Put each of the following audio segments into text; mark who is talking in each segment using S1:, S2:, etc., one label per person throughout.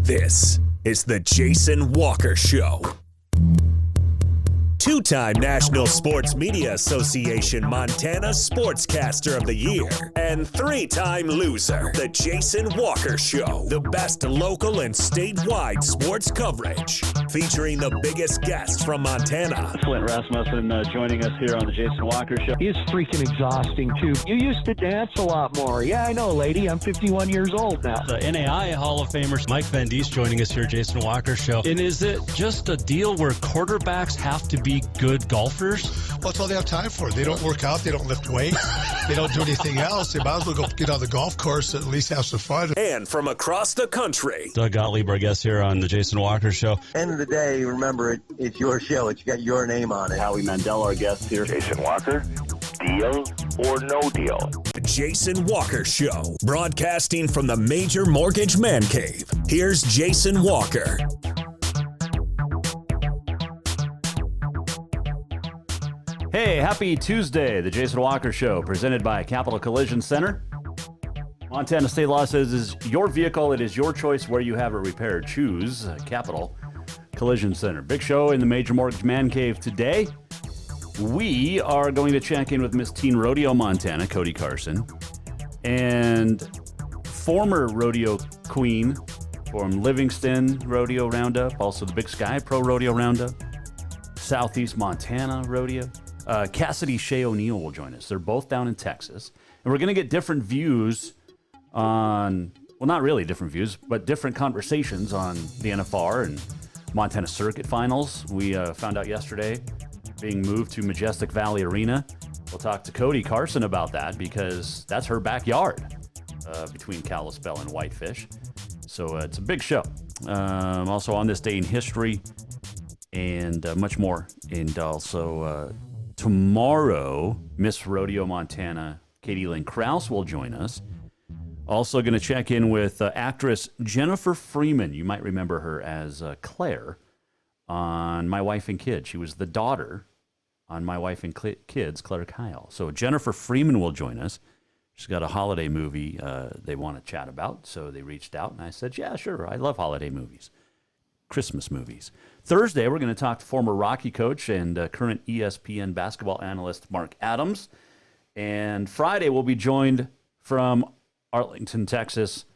S1: This is the Jason Walker Show. Two-time National Sports Media Association Montana Sportscaster of the Year and three-time loser, the Jason Walker Show. The best local and statewide sports coverage, featuring the biggest guests from Montana.
S2: Flint Rasmussen joining us here on the Jason Walker Show.
S3: He's freaking exhausting, too. You used to dance a lot more. Yeah, I know, lady. I'm 51 years old now.
S4: The NAI Hall of Famer Mike Van Diest joining us here, Jason Walker Show. And is it just a deal where quarterbacks have to be good golfers?
S5: Well, that's all they have time for. They don't work out. They don't lift weights. They don't do anything else. They might as well go get on the golf course and at least have some fun.
S1: And from across the country,
S4: Doug Gottlieb, our guest here on the Jason Walker Show.
S6: End of the day, remember, it's your show. It's got your name on it.
S2: Howie Mandel, our guest here.
S7: Jason Walker, deal or no deal?
S1: Jason Walker Show, broadcasting from the Major Mortgage Man Cave. Here's Jason Walker.
S8: Hey, happy Tuesday, the Jason Walker Show, presented by Capital Collision Center. Montana state law says it is your vehicle, it is your choice where you have it repaired. Choose Capital Collision Center. Big show in the Major Mortgage Man Cave today. We are going to check in with Miss Teen Rodeo Montana, Cody Carson, and former rodeo queen from Livingston Rodeo Roundup, also the Big Sky Pro Rodeo Roundup, Southeast Montana Rodeo. Cassidy Shay O'Neil will join us. They're both down in Texas. And we're going to get different views on, well, not really different views, but different conversations on the NFR and Montana Circuit Finals. We found out yesterday being moved to Majestic Valley Arena. We'll talk to Cody Carson about that because that's her backyard between Kalispell and Whitefish. So it's a big show. Also on this day in history and much more. And also tomorrow, Miss Rodeo Montana, Katie Lynn Krause will join us. Also going to check in with actress Jennifer Freeman. You might remember her as Claire on My Wife and Kids. She was the daughter on My Wife and Kids, Claire Kyle. So Jennifer Freeman will join us. She's got a holiday movie they want to chat about. So they reached out and I said, yeah, sure. I love holiday movies, Christmas movies. Thursday, we're going to talk to former Rocky coach and current ESPN basketball analyst Mark Adams. And Friday, we'll be joined from Arlington, Texas,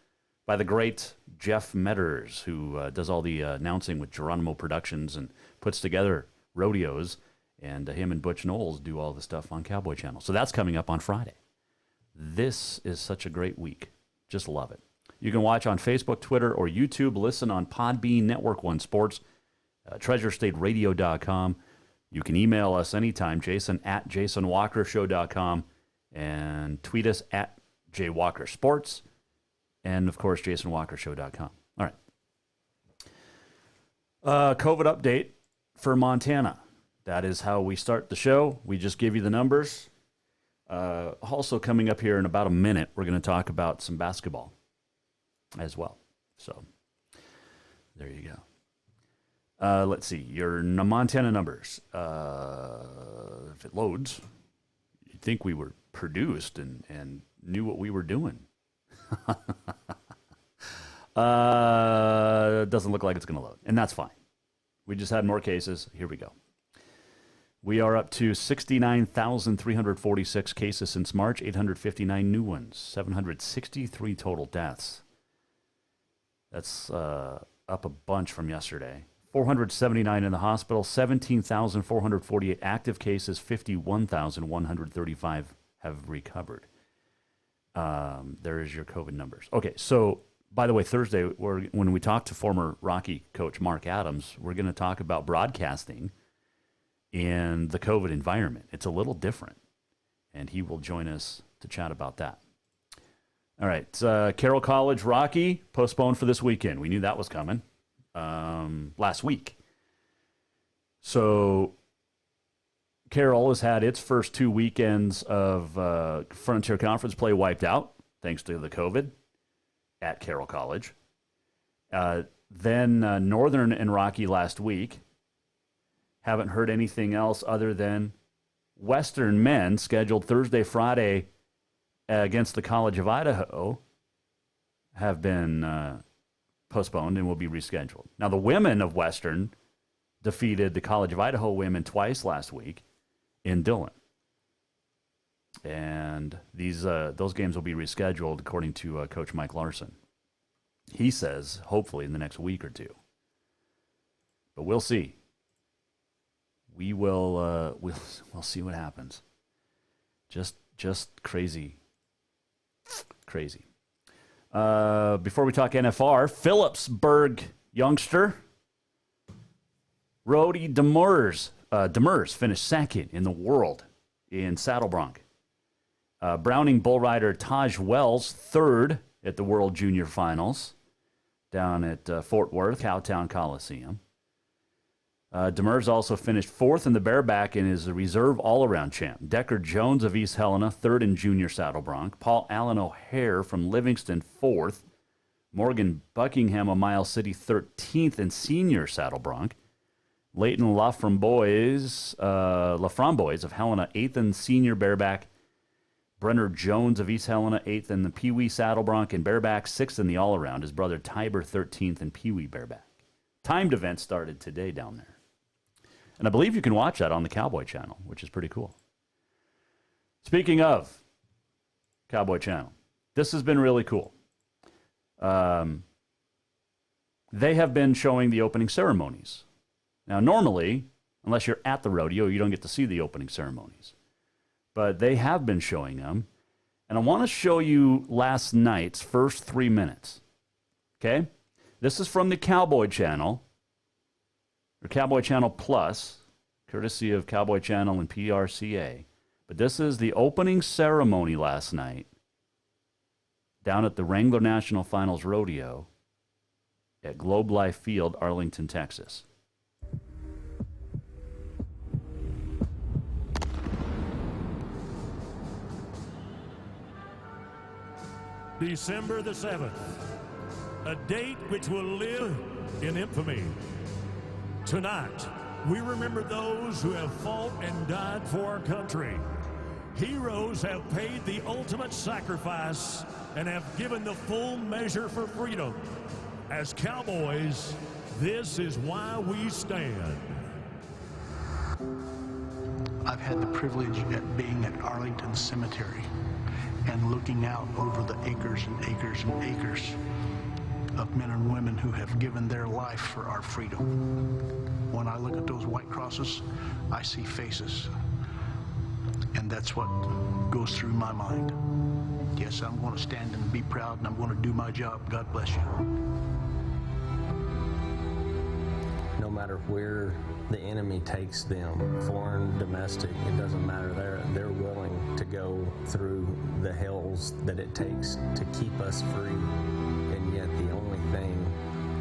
S8: by the great Jeff Metters, who does all the announcing with Geronimo Productions and puts together rodeos. And him and Butch Knowles do all the stuff on Cowboy Channel. So that's coming up on Friday. This is such a great week. Just love it. You can watch on Facebook, Twitter, or YouTube. Listen on Podbean, Network One Sports, TreasureStateRadio.com. You can email us anytime, jason@jasonwalkershow.com, and tweet us at JWalkerSports, and, of course, jasonwalkershow.com. All right. COVID update for Montana. That is how we start the show. We just give you the numbers. Also coming up here in about a minute, we're going to talk about some basketball as well. So there you go. Let's see. Your Montana numbers. If it loads, you'd think we were produced and knew what we were doing. Doesn't look like it's going to load, and that's fine. We just had more cases. Here we go. We are up to 69,346 cases since March, 859 new ones, 763 total deaths. That's up a bunch from yesterday. 479 in the hospital, 17,448 active cases, 51,135 have recovered. There is your COVID numbers. Okay, so by the way, Thursday, when we talk to former Rocky coach Mark Adams, we're going to talk about broadcasting in the COVID environment. It's a little different, and he will join us to chat about that. All right, Carroll College Rocky postponed for this weekend. We knew that was coming last week. So Carroll has had its first 2 weekends of Frontier Conference play wiped out, thanks to the COVID at Carroll College. Then Northern and Rocky last week. Haven't heard anything else other than Western men scheduled Thursday, Friday against the College of Idaho have been postponed and will be rescheduled. Now, the women of Western defeated the College of Idaho women twice last week in Dillon. And those games will be rescheduled, according to Coach Mike Larson. He says, hopefully, in the next week or two. But we'll see. We'll see what happens. Just crazy. Crazy. Before we talk NFR, Phillipsburg youngster Rodeo Demers finished second in the world in saddle bronc. Browning bull rider Taj Wells third at the World Junior Finals down at Fort Worth, Cowtown Coliseum. Demers also finished fourth in the bareback and is a reserve all-around champ. Decker Jones of East Helena, third in junior saddle bronc. Paul Allen O'Hare from Livingston, fourth. Morgan Buckingham of Miles City, 13th in senior saddle bronc. Leighton Laframboise of Helena, 8th in senior bareback. Brenner Jones of East Helena, 8th in the Pee Wee saddle bronc and bareback, 6th in the all-around. His brother Tiber, 13th in Pee Wee bareback. Timed event started today down there. And I believe you can watch that on the Cowboy Channel, which is pretty cool. Speaking of Cowboy Channel, this has been really cool. They have been showing the opening ceremonies. Now, normally, unless you're at the rodeo, you don't get to see the opening ceremonies. But they have been showing them. And I want to show you last night's first 3 minutes. Okay? This is from the Cowboy Channel, or Cowboy Channel Plus, courtesy of Cowboy Channel and PRCA. But this is the opening ceremony last night down at the Wrangler National Finals Rodeo at Globe Life Field, Arlington, Texas.
S9: December the 7th, a date which will live in infamy. Tonight, we remember those who have fought and died for our country. Heroes have paid the ultimate sacrifice and have given the full measure for freedom. As cowboys, this is why we stand.
S10: I've had the privilege of being at Arlington Cemetery and looking out over the acres and acres and acres of men and women who have given their life for our freedom. When I look at those white crosses, I see faces. And that's what goes through my mind. Yes, I'm going to stand and be proud, and I'm going to do my job. God bless you.
S11: No matter where the enemy takes them, foreign, domestic, it doesn't matter. They're willing to go through the hells that it takes to keep us free. And yet the only thing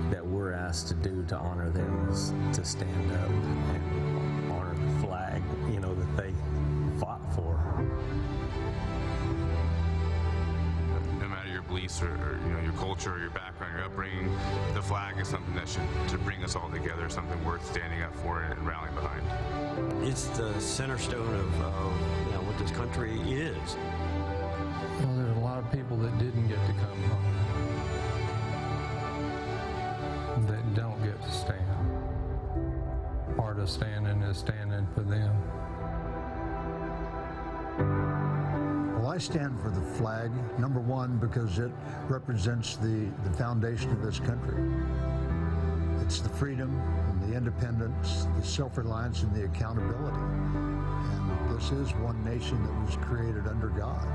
S11: that we're asked to do to honor them is to stand up and honor the flag, that they fought for.
S12: No matter your beliefs or your culture or your background, your upbringing, the flag is something that should bring us all together, something worth standing up for and rallying behind.
S13: It's the center stone of what this country is.
S14: Well, there's a lot of people that didn't get to come home, that don't get to stand. Part of standing is standing for them.
S15: Well, I stand for the flag, number one, because it represents the foundation of this country. It's the freedom and the independence, the self-reliance and the accountability. And this is one nation that was created under God.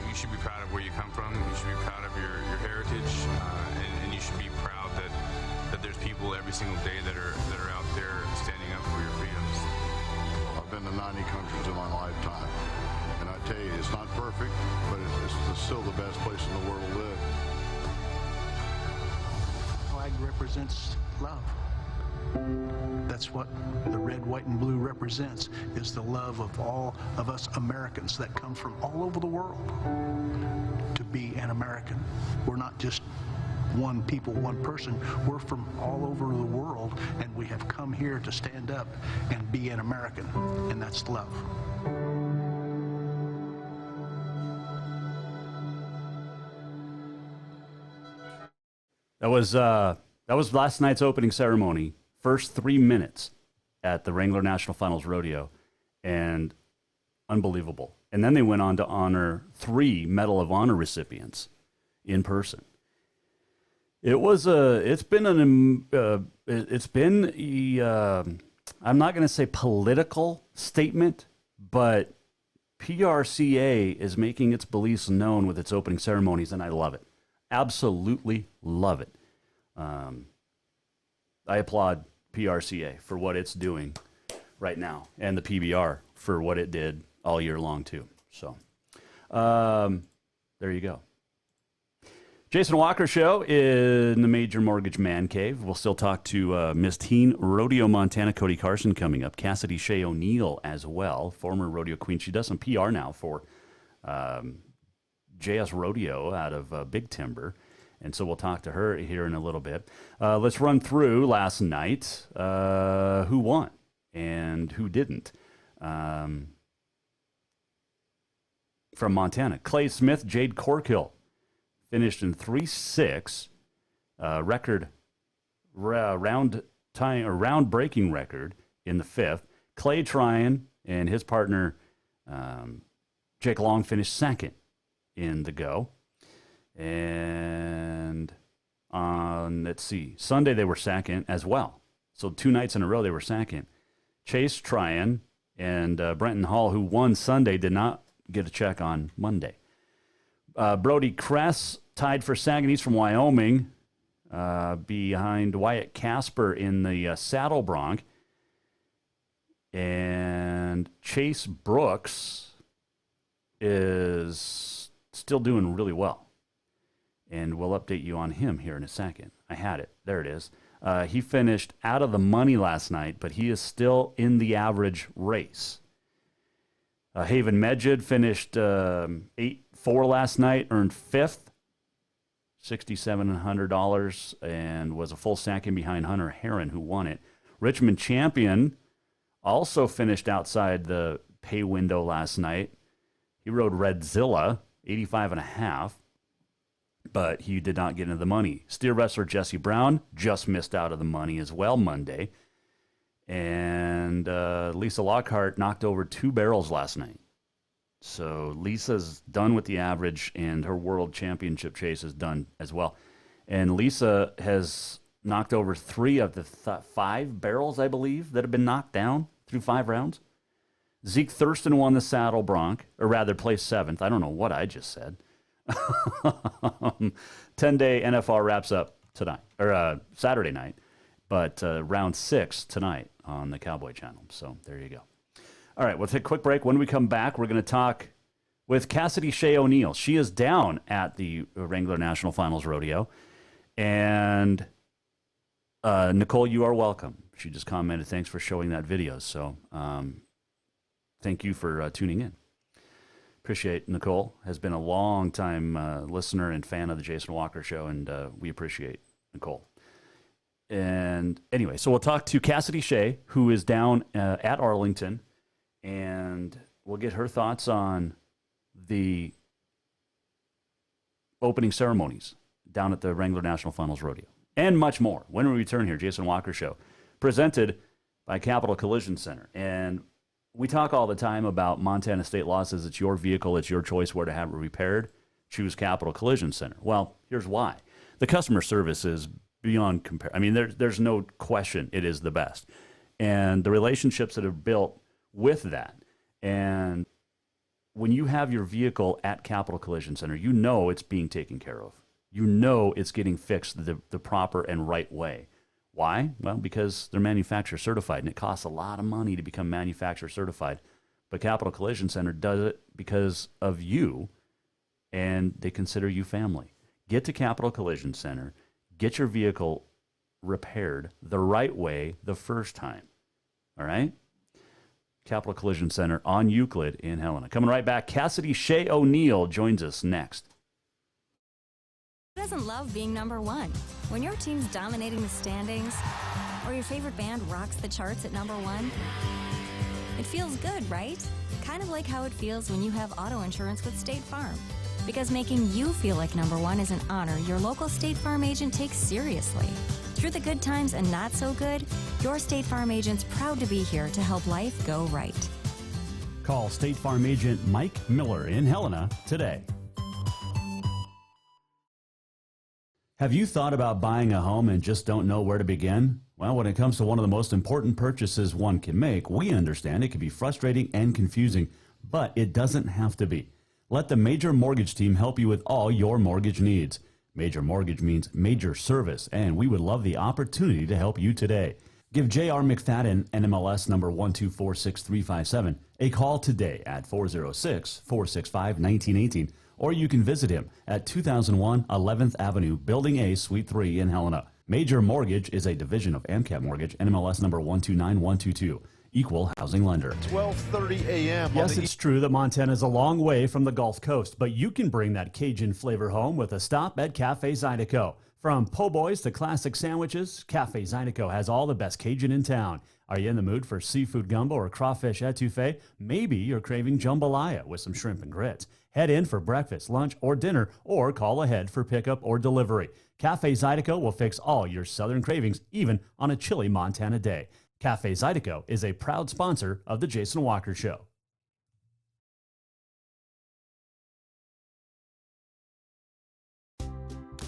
S12: You should be proud of where you come from. You should be proud of your heritage, and you should be proud that there's people every single day that are out there standing up for your freedoms.
S16: I've been to 90 countries in my lifetime, and I tell you, it's not perfect, but it's still the best place in the world to live.
S10: The flag represents love. That's what the red, white, and blue represents, is the love of all of us Americans that come from all over the world to be an American. We're not just one people, one person. We're from all over the world, and we have come here to stand up and be an American, and that's love.
S8: That was last night's opening ceremony. First 3 minutes at the Wrangler National Finals Rodeo, and unbelievable. And then they went on to honor 3 Medal of Honor recipients in person. It's been I'm not going to say political statement, but PRCA is making its beliefs known with its opening ceremonies, and I love it. Absolutely love it. I applaud PRCA for what it's doing right now, and the PBR for what it did all year long too. So there you go. Jason Walker Show in the Major Mortgage Man Cave. We'll still talk to Miss Teen Rodeo, Montana, Cody Carson coming up. Cassidy Shay O'Neil as well, former rodeo queen. She does some PR now for JS Rodeo out of Big Timber. And so we'll talk to her here in a little bit. Let's run through last night who won and who didn't. From Montana, Clay Smith, Jade Corkill finished in 3-6, record round time or round breaking record in the 5th. Clay Tryon and his partner Jake Long finished second in the go. And on, let's see, Sunday they were second as well. So 2 nights in a row they were second. Chase Tryon and Brenton Hall, who won Sunday, did not get a check on Monday. Brody Kress tied for second. He's from Wyoming, behind Wyatt Casper in the Saddle Bronc. And Chase Brooks is still doing really well. And we'll update you on him here in a second. I had it. There it is. He finished out of the money last night, but he is still in the average race. Haven Medjid finished 8-4 last night, earned 5th, $6,700, and was a full second behind Hunter Heron, who won it. Richmond Champion also finished outside the pay window last night. He rode Redzilla, 85.5, but he did not get into the money. Steer wrestler Jesse Brown just missed out of the money as well Monday. And Lisa Lockhart knocked over 2 barrels last night. So Lisa's done with the average, and her world championship chase is done as well. And Lisa has knocked over 3 of the 5 barrels, I believe, that have been knocked down through 5 rounds. Zeke Thurston won the Saddle Bronc, or rather placed 7th. I don't know what I just said. 10-day NFR wraps up tonight, or Saturday night, but round 6 tonight on the Cowboy Channel. So there you go. All right, we'll take a quick break. When we come back, we're going to talk with Cassidy Shay O'Neil. She is down at the Wrangler National Finals Rodeo. And Nicole, you are welcome. She just commented, thanks for showing that video. So thank you for tuning in. Appreciate Nicole. Has been a long-time listener and fan of the Jason Walker Show, and we appreciate Nicole. And anyway, so we'll talk to Cassidy Shay, who is down at Arlington, and we'll get her thoughts on the opening ceremonies down at the Wrangler National Finals Rodeo, and much more. When we return here, Jason Walker Show, presented by Capital Collision Center. And we talk all the time about Montana state law says it's your vehicle, it's your choice where to have it repaired. Choose Capital Collision Center. Well, here's why. The customer service is beyond compare. I mean, there's no question it is the best. And the relationships that are built with that. And when you have your vehicle at Capital Collision Center, you know it's being taken care of. You know it's getting fixed the proper and right way. Why? Well, because they're manufacturer certified, and it costs a lot of money to become manufacturer certified. But Capital Collision Center does it because of you, and they consider you family. Get to Capital Collision Center. Get your vehicle repaired the right way the first time. All right? Capital Collision Center on Euclid in Helena. Coming right back, Cassidy Shay O'Neil joins us next.
S17: Who doesn't love being number one? When your team's dominating the standings, or your favorite band rocks the charts at number 1, it feels good, right? Kind of like how it feels when you have auto insurance with State Farm. Because making you feel like number one is an honor your local State Farm agent takes seriously. Through the good times and not so good, your State Farm agent's proud to be here to help life go right.
S8: Call State Farm agent Mike Miller in Helena today. Have you thought about buying a home and just don't know where to begin? Well, when it comes to one of the most important purchases one can make, we understand it can be frustrating and confusing, but it doesn't have to be. Let the Major Mortgage team help you with all your mortgage needs. Major Mortgage means major service, and we would love the opportunity to help you today. Give J.R. McFadden, NMLS number 1246357, a call today at 406-465-1918, or you can visit him at 2001 11th Avenue, Building A, Suite 3 in Helena. Major Mortgage is a division of AMCAP Mortgage, NMLS number 129122. Equal housing lender.
S18: 12:30 a.m.
S8: Yes, it's true that Montana is a long way from the Gulf Coast, but you can bring that Cajun flavor home with a stop at Cafe Zydeco. From po' boys to classic sandwiches, Cafe Zydeco has all the best Cajun in town. Are you in the mood for seafood gumbo or crawfish etouffee? Maybe you're craving jambalaya with some shrimp and grits. Head in for breakfast, lunch, or dinner, or call ahead for pickup or delivery. Cafe Zydeco will fix all your southern cravings, even on a chilly Montana day. Cafe Zydeco is a proud sponsor of The Jason Walker Show.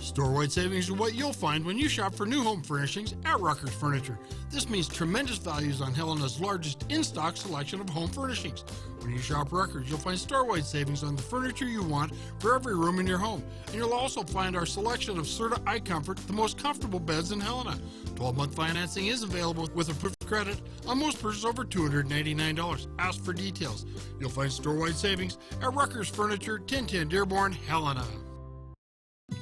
S19: Store-wide savings are what you'll find when you shop for new home furnishings at Rucker's Furniture. This means tremendous values on Helena's largest in-stock selection of home furnishings. When you shop Rucker's, you'll find store-wide savings on the furniture you want for every room in your home. And you'll also find our selection of Serta iComfort, the most comfortable beds in Helena. 12-month financing is available with approved credit on most purchases over $299. Ask for details. You'll find store-wide savings at Rucker's Furniture, 1010 Dearborn, Helena.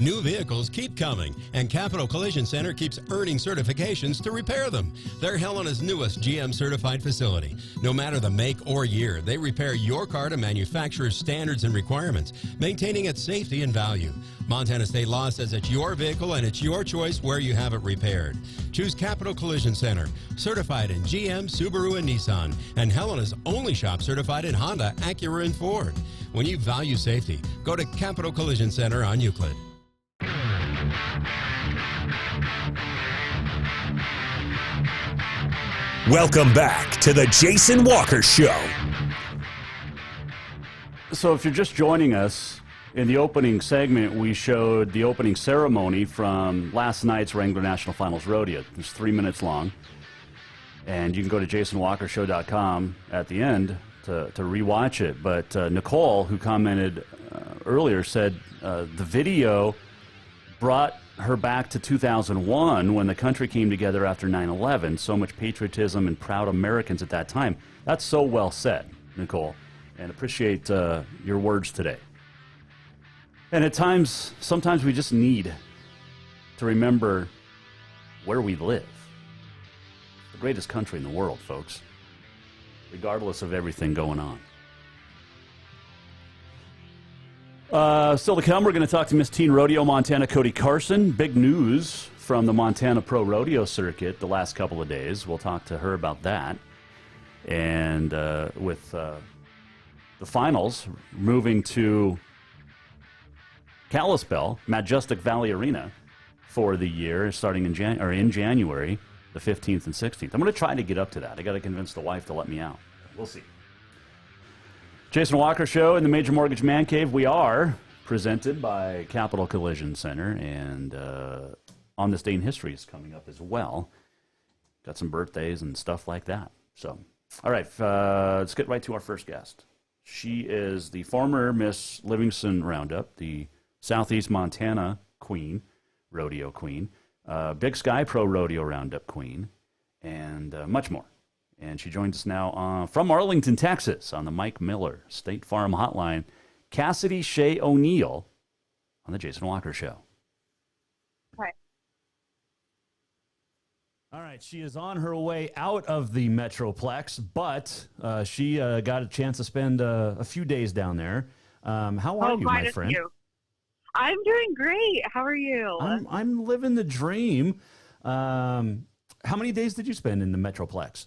S20: New vehicles keep coming, and Capital Collision Center keeps earning certifications to repair them. They're Helena's newest GM-certified facility. No matter the make or year, they repair your car to manufacturer's standards and requirements, maintaining its safety and value. Montana state law says it's your vehicle and it's your choice where you have it repaired. Choose Capital Collision Center, certified in GM, Subaru, and Nissan, and Helena's only shop certified in Honda, Acura, and Ford. When you value safety, go to Capital Collision Center on Euclid.
S1: Welcome back to the Jason Walker Show.
S8: So if you're just joining us, in the opening segment, we showed the opening ceremony from last night's Wrangler National Finals Rodeo. It was 3 minutes long. And you can go to jasonwalkershow.com at the end to rewatch it. But Nicole, who commented earlier, said the video brought her back to 2001 when the country came together after 9/11. So much patriotism and proud Americans at that time. That's so well said, Nicole, and appreciate your words today. And at times, sometimes we just need to remember where we live. The greatest country in the world, folks, regardless of everything going on. Still to come, we're going to talk to Miss Teen Rodeo Montana, Cody Carson. Big news from the Montana Pro Rodeo circuit the last couple of days. We'll talk to her about that. And with the finals moving to Kalispell, Majestic Valley Arena for the year, starting in January, the 15th and 16th. I'm going to try to get up to that. I got to convince the wife to let me out. We'll see. Jason Walker Show in the Major Mortgage Man Cave. We are presented by Capital Collision Center, and On This Day in History is coming up as well. Got some birthdays and stuff like that. So, all right, let's get right to our first guest. She is the former Miss Livingston Roundup, the Southeast Montana Queen, Rodeo Queen, Big Sky Pro Rodeo Roundup Queen, and much more. And she joins us now from Arlington, Texas, on the Mike Miller State Farm Hotline, Cassidy Shay O'Neil on the Jason Walker Show.
S21: Hi.
S8: All right, she is on her way out of the Metroplex, but she got a chance to spend a few days down there. How are you, my friend?
S21: I'm doing great. How are you?
S8: I'm living the dream. How many days did you spend in the Metroplex?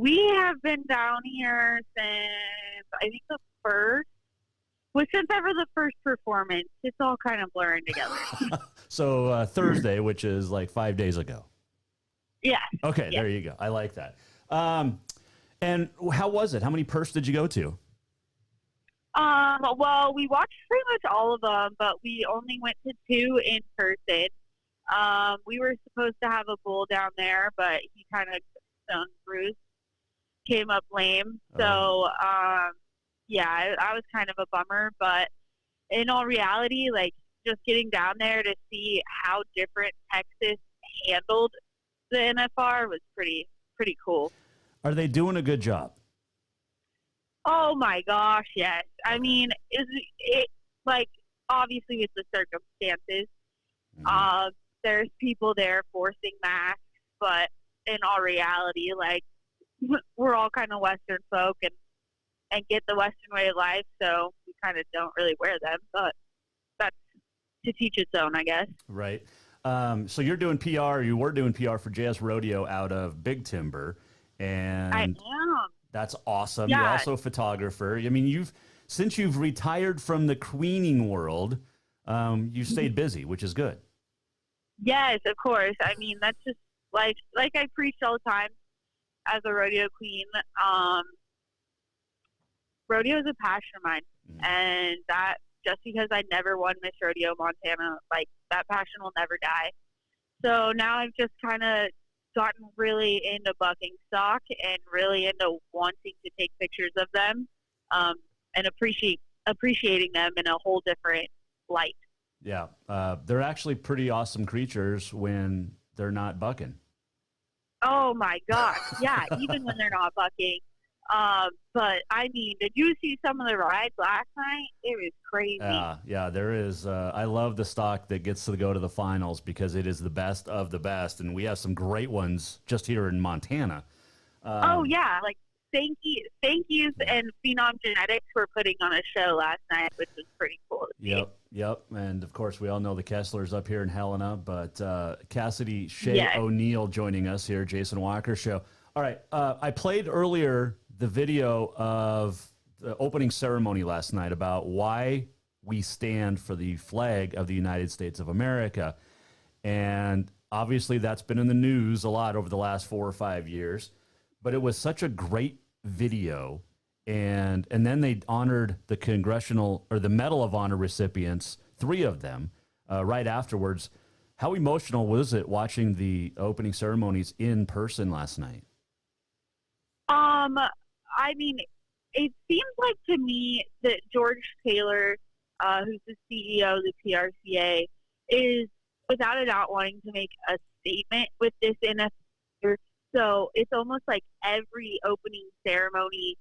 S21: We have been down here since, I think, the 1st. ever the first performance, it's all kind of blurring together.
S8: So Thursday, which is like 5 days ago.
S21: Yeah.
S8: Okay,
S21: yeah.
S8: There you go. I like that. And how was it? How many purse did you go to?
S21: Well, we watched pretty much all of them, but we only went to 2 in person. We were supposed to have a bull down there, but he kind of Bruce came up lame. So, yeah, I was kind of a bummer, but in all reality, like just getting down there to see how different Texas handled the NFR was pretty cool.
S8: Are they doing a good job?
S21: Oh my gosh, yes. I mean, it like obviously with the circumstances, there's people there forcing masks, but in all reality, like we're all kind of Western folk and get the Western way of life, so we kind of don't really wear them, but that's to teach its own, I guess.
S8: Right. So you're doing PR, you were doing PR for JS Rodeo out of Big Timber, and
S21: I am.
S8: That's awesome.
S21: Yeah.
S8: You're also a photographer. I mean, since you've retired from the queening world, you stayed busy, which is good.
S21: Yes, of course. I mean, that's just like I preach all the time as a rodeo queen. Rodeo is a passion of mine, and that just because I never won Miss Rodeo Montana, like that passion will never die. So now I've just kind of gotten really into bucking stock and really into wanting to take pictures of them, and appreciating them in a whole different light.
S8: Yeah, they're actually pretty awesome creatures when they're not bucking.
S21: Oh my gosh, yeah, even when they're not bucking. But I mean, did you see some of the rides last night? It was crazy.
S8: Yeah, there is. I love the stock that gets to go to the finals because it is the best of the best, and we have some great ones just here in Montana.
S21: Oh yeah, like thank yous and Phenom Genetics were putting on a show last night, which was pretty cool to see.
S8: Yep, and of course we all know the Kesslers up here in Helena, but Cassidy Shay O'Neil joining us here, Jason Walker Show. All right, I played earlier the video of the opening ceremony last night about why we stand for the flag of the United States of America. And obviously that's been in the news a lot over the last 4 or 5 years, but it was such a great video. And then they honored the Congressional or the Medal of Honor recipients, 3 of them, right afterwards. How emotional was it watching the opening ceremonies in person last night?
S21: I mean, it seems like to me that George Taylor, who's the CEO of the PRCA, is without a doubt wanting to make a statement with this NFL. So it's almost like every opening ceremony,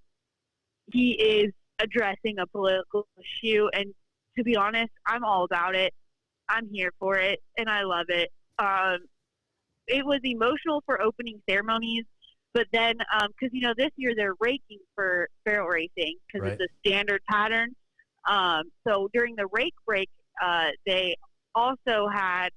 S21: he is addressing a political issue. And to be honest, I'm all about it. I'm here for it, and I love it. It was emotional for opening ceremonies. But then, because, this year they're raking for barrel racing because it's a standard pattern. So during the rake break, they also had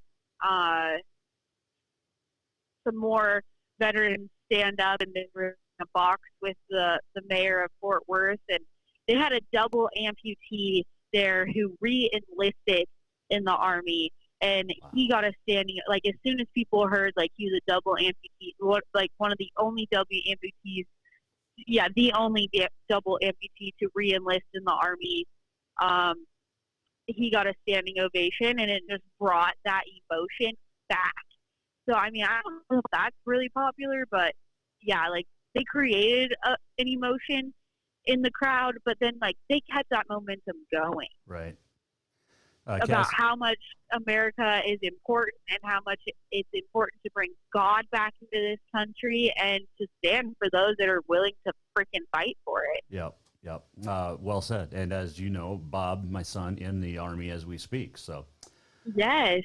S21: some more veterans stand up and they were in a box with the mayor of Fort Worth. And they had a double amputee there who re-enlisted in the Army. And he got a standing, like, as soon as people heard, like, he was a double amputee, one of the only double amputees, the only double amputee to re-enlist in the Army, he got a standing ovation, and it just brought that emotion back. So, I mean, I don't know if that's really popular, but, yeah, like, they created an emotion in the crowd, but then, like, they kept that momentum going.
S8: Right.
S21: About how much America is important and how much it's important to bring God back into this country and to stand for those that are willing to freaking fight for it.
S8: Yep. Well said. And as you know, Bob, my son, in the Army as we speak. So
S21: yes.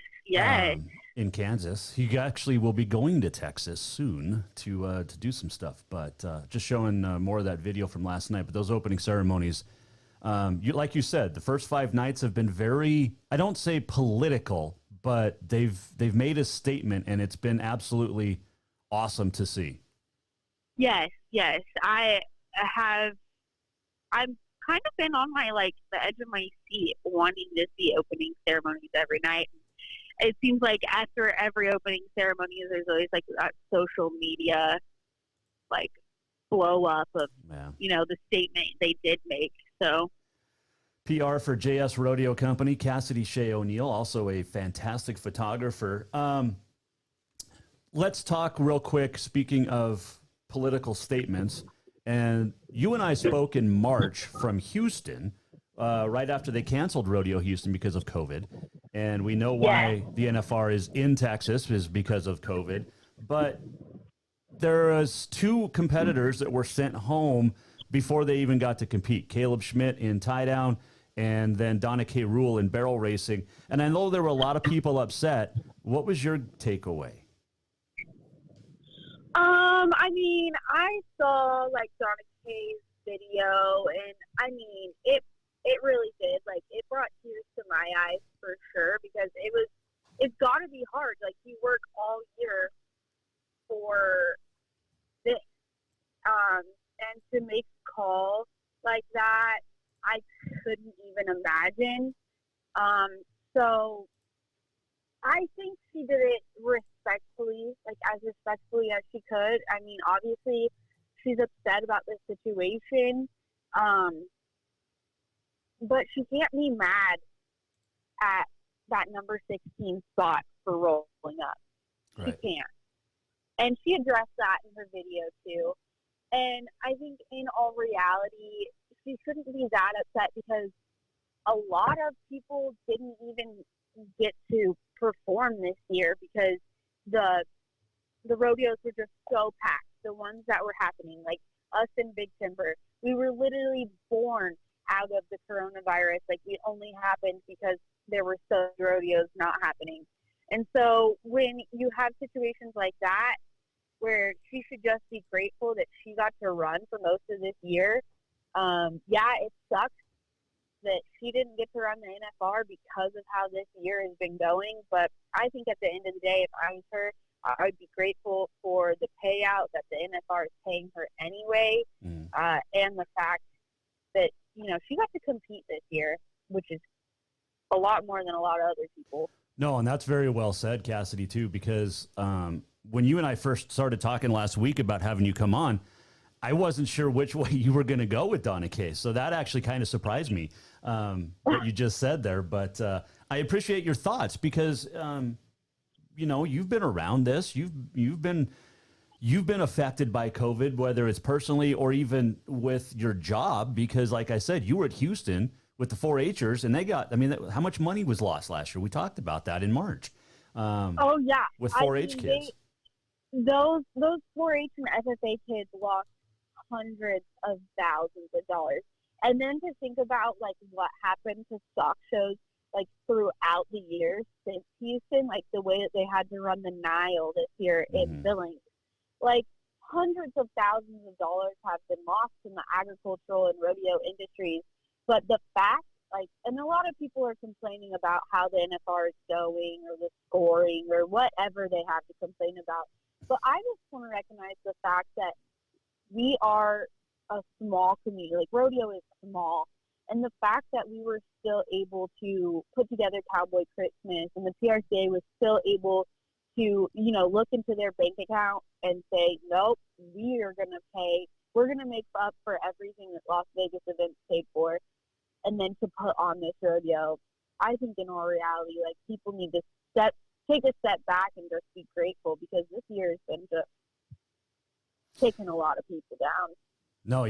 S8: In Kansas, he actually will be going to Texas soon to do some stuff. But just showing more of that video from last night. But those opening ceremonies. Like you said, the first 5 nights have been very, I don't say political, but they've made a statement, and it's been absolutely awesome to see.
S21: Yes. I'm kind of been on my, like, the edge of my seat wanting to see opening ceremonies every night. It seems like after every opening ceremony, there's always, like, that social media, like, blow up of, you know, the statement they did make. So
S8: PR for JS Rodeo Company, Cassidy Shay O'Neil, also a fantastic photographer. Let's talk real quick, speaking of political statements. And you and I spoke in March from Houston, right after they canceled Rodeo Houston because of COVID. And we know why the NFR is in Texas is because of COVID. But there was 2 competitors that were sent home before they even got to compete. Caleb Schmidt in tie down, and then Donna K. Rule in barrel racing. And I know there were a lot of people upset. What was your takeaway?
S21: I mean, I saw, like, Donna K's video, and, I mean, it really did. Like, it brought tears to my eyes for sure, because it's got to be hard. Like, you work all year for this, and to make a call like that, I couldn't even imagine. So I think she did it respectfully, like as respectfully as she could. I mean, obviously she's upset about this situation, but she can't be mad at that number 16 spot for rolling up. Right. She can't. And she addressed that in her video too. And I think in all reality, she shouldn't be that upset, because a lot of people didn't even get to perform this year because the rodeos were just so packed. The ones that were happening, like us in Big Timber, we were literally born out of the coronavirus. Like, it only happened because there were so many rodeos not happening. And so when you have situations like that, where she should just be grateful that she got to run for most of this year. Yeah, it sucks that she didn't get to run the NFR because of how this year has been going. But I think at the end of the day, if I was her, I would be grateful for the payout that the NFR is paying her anyway, and the fact that, you know, she got to compete this year, which is a lot more than a lot of other people.
S8: No, and that's very well said, Cassidy, too, because when you and I first started talking last week about having you come on, I wasn't sure which way you were going to go with Donna K. So that actually kind of surprised me, what you just said there. But I appreciate your thoughts, because, you know, you've been around this. You've been affected by COVID, whether it's personally or even with your job, because, like I said, you were at Houston with the 4-H'ers, and they got, I mean, how much money was lost last year? We talked about that in March.
S21: Oh, yeah.
S8: With 4-H kids.
S21: Those 4-H and FFA kids lost hundreds of thousands of dollars. And then to think about, like, what happened to stock shows, like, throughout the years since Houston, like the way that they had to run the Nile this year in Billings, like, hundreds of thousands of dollars have been lost in the agricultural and rodeo industries. But the fact, like, and a lot of people are complaining about how the NFR is going, or the scoring, or whatever they have to complain about. But I just want to recognize the fact that we are a small community. Like, rodeo is small. And the fact that we were still able to put together Cowboy Christmas, and the PRCA was still able to, you know, look into their bank account and say, nope, we are going to pay. We're going to make up for everything that Las Vegas events paid for, and then to put on this rodeo. I think in all reality, like, people need to take a step back and just be grateful, because this year has been just taking a lot of people down.
S8: No,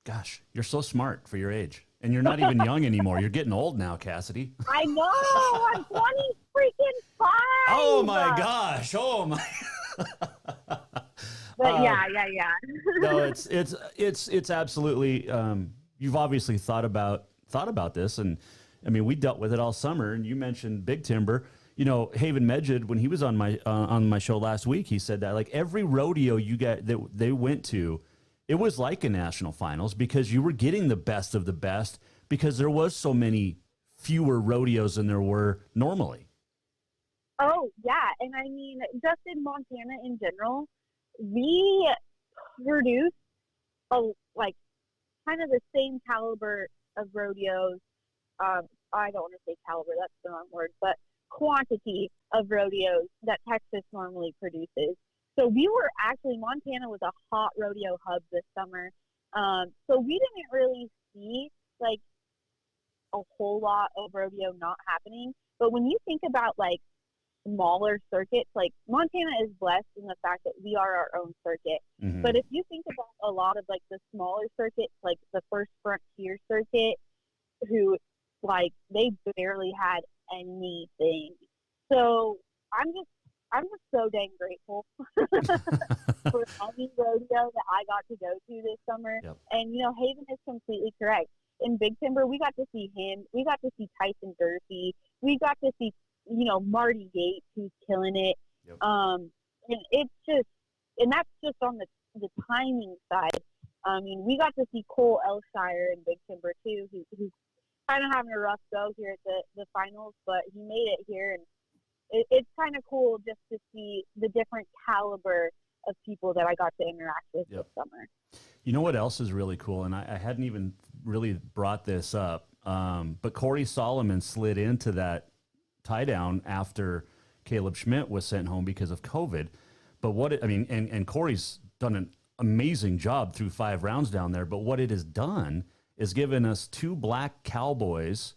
S8: gosh, you're so smart for your age, and you're not even young anymore. You're getting old now, Cassidy.
S21: I know. I'm 20 freaking 5.
S8: Oh my gosh. Oh my.
S21: But yeah.
S8: No, it's absolutely. You've obviously thought about this, and I mean, we dealt with it all summer. And you mentioned Big Timber. You know, Haven Medjid, when he was on my show last week, he said that, like, every rodeo you get that they went to, it was like a national finals, because you were getting the best of the best, because there was so many fewer rodeos than there were normally.
S21: Oh yeah, and I mean, just in Montana in general, we produce kind of the same caliber of rodeos. I don't want to say caliber, that's the wrong word, but quantity of rodeos that Texas normally produces. So Montana was a hot rodeo hub this summer. So we didn't really see like a whole lot of rodeo not happening. But when you think about like smaller circuits, like Montana is blessed in the fact that we are our own circuit.
S8: Mm-hmm.
S21: But if you think about a lot of like the smaller circuits, like the First Frontier circuit, who like they barely had anything. So I'm just so dang grateful for any rodeo that I got to go to this summer.
S8: Yep.
S21: And, Haven is completely correct. In Big Timber, we got to see him. We got to see Tyson Durfee. We got to see, Marty Yates, who's killing it.
S8: Yep.
S21: And it's just, and that's just on the timing side. I mean, we got to see Cole Elshire in Big Timber, too, who's kind of having a rough go here at the finals, but he made it here, and it's kind of cool just to see the different caliber of people that I got to interact with this summer.
S8: You know what else is really cool, and I hadn't even really brought this up, but Corey Solomon slid into that tie down after Caleb Schmidt was sent home because of COVID. But and Corey's done an amazing job through 5 rounds down there, but what it has done is given us 2 black cowboys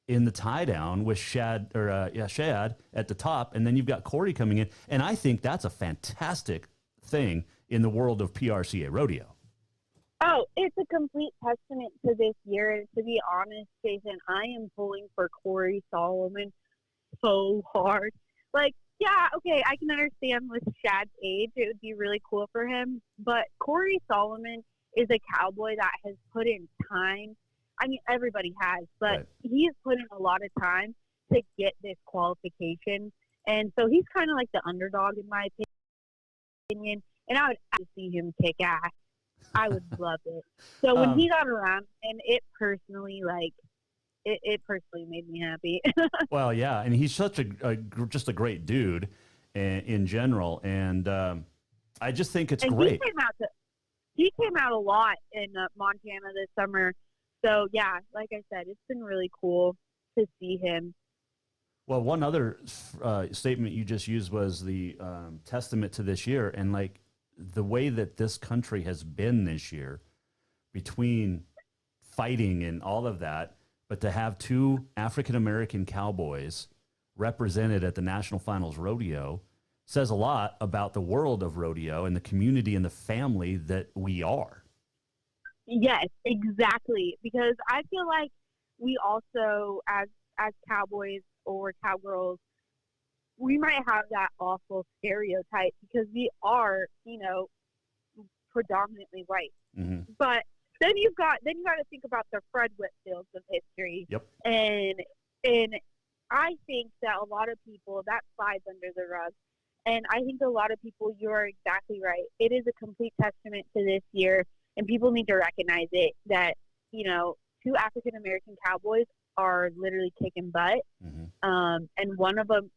S8: in the tie down with Shad at the top, and then you've got Corey coming in, and I think that's a fantastic thing in the world of PRCA rodeo.
S21: Oh, it's a complete testament to this year, and to be honest, Jason, I am pulling for Corey Solomon so hard. Like, yeah, okay, I can understand with Shad's age, it would be really cool for him, but Corey Solomon is a cowboy that has put in time. I mean, everybody has, but he has put in a lot of time to get this qualification. And so he's kind of like the underdog, in my opinion. And I would have to see him kick ass. I would love it. So when he got around, and it personally made me happy.
S8: Well, yeah, and he's such just a great dude in general. And I just think it's great.
S21: He came out a lot in Montana this summer. So, yeah, like I said, it's been really cool to see him.
S8: Well, one other statement you just used was the testament to this year. And, like, the way that this country has been this year between fighting and all of that, but to have 2 African-American cowboys represented at the National Finals Rodeo says a lot about the world of rodeo and the community and the family that we are.
S21: Yes, exactly. Because I feel like we also, as cowboys or cowgirls, we might have that awful stereotype because we are, predominantly white.
S8: Mm-hmm.
S21: But then you got to think about the Fred Whitfields of history.
S8: Yep.
S21: And I think that a lot of people, that slides under the rug. And I think a lot of people, you're exactly right. It is a complete testament to this year, and people need to recognize it, that, 2 African-American cowboys are literally kicking butt.
S8: Mm-hmm.
S21: And one of them,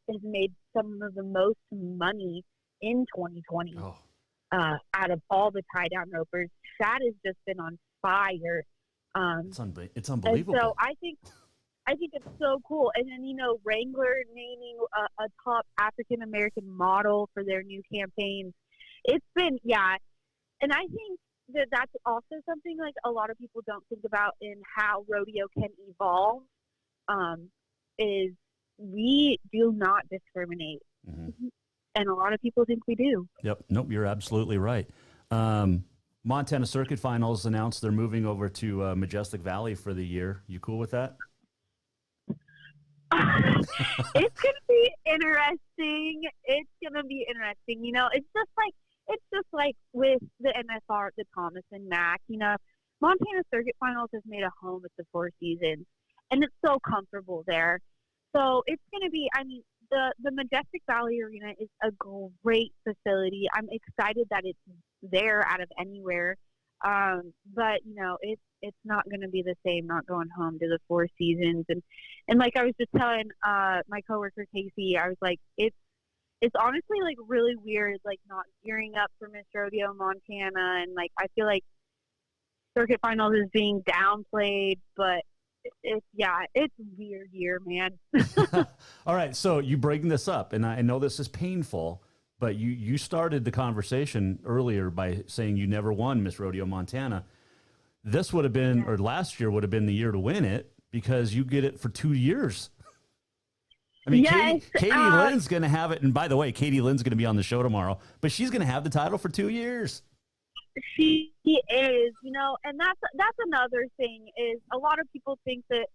S21: has made some of the most money in 2020 out of all the tie-down ropers. Shad has just been on fire.
S8: It's unbelievable.
S21: And so I think it's so cool. And then, Wrangler naming a top African-American model for their new campaign. It's been, and I think that's also something like a lot of people don't think about in how rodeo can evolve, is we do not discriminate.
S8: Mm-hmm.
S21: And a lot of people think we do.
S8: Yep. Nope, you're absolutely right. Montana Circuit Finals announced they're moving over to Majestic Valley for the year. You cool with that?
S21: It's going to be interesting. It's just like with the NFR, the Thomas and Mack, Montana Circuit Finals has made a home at the Four Seasons, and it's so comfortable there. So it's going to be, the Majestic Valley Arena is a great facility. I'm excited that it's there out of anywhere. But it's not going to be the same not going home to the Four Seasons. And like I was just telling my coworker Casey, I was like, it's honestly like really weird, like not gearing up for Miss Rodeo Montana, and like I feel like circuit finals is being downplayed, but it's a weird year, man.
S8: All right, so you bring this up, and I know this is painful, but you started the conversation earlier by saying you never won Miss Rodeo Montana. This would have been, or last year would have been the year to win it because you get it for 2 years. I mean,
S21: yes,
S8: Katie Lynn's going to have it. And by the way, Katie Lynn's going to be on the show tomorrow, but she's going to have the title for 2 years.
S21: She is, and that's another thing is a lot of people think that,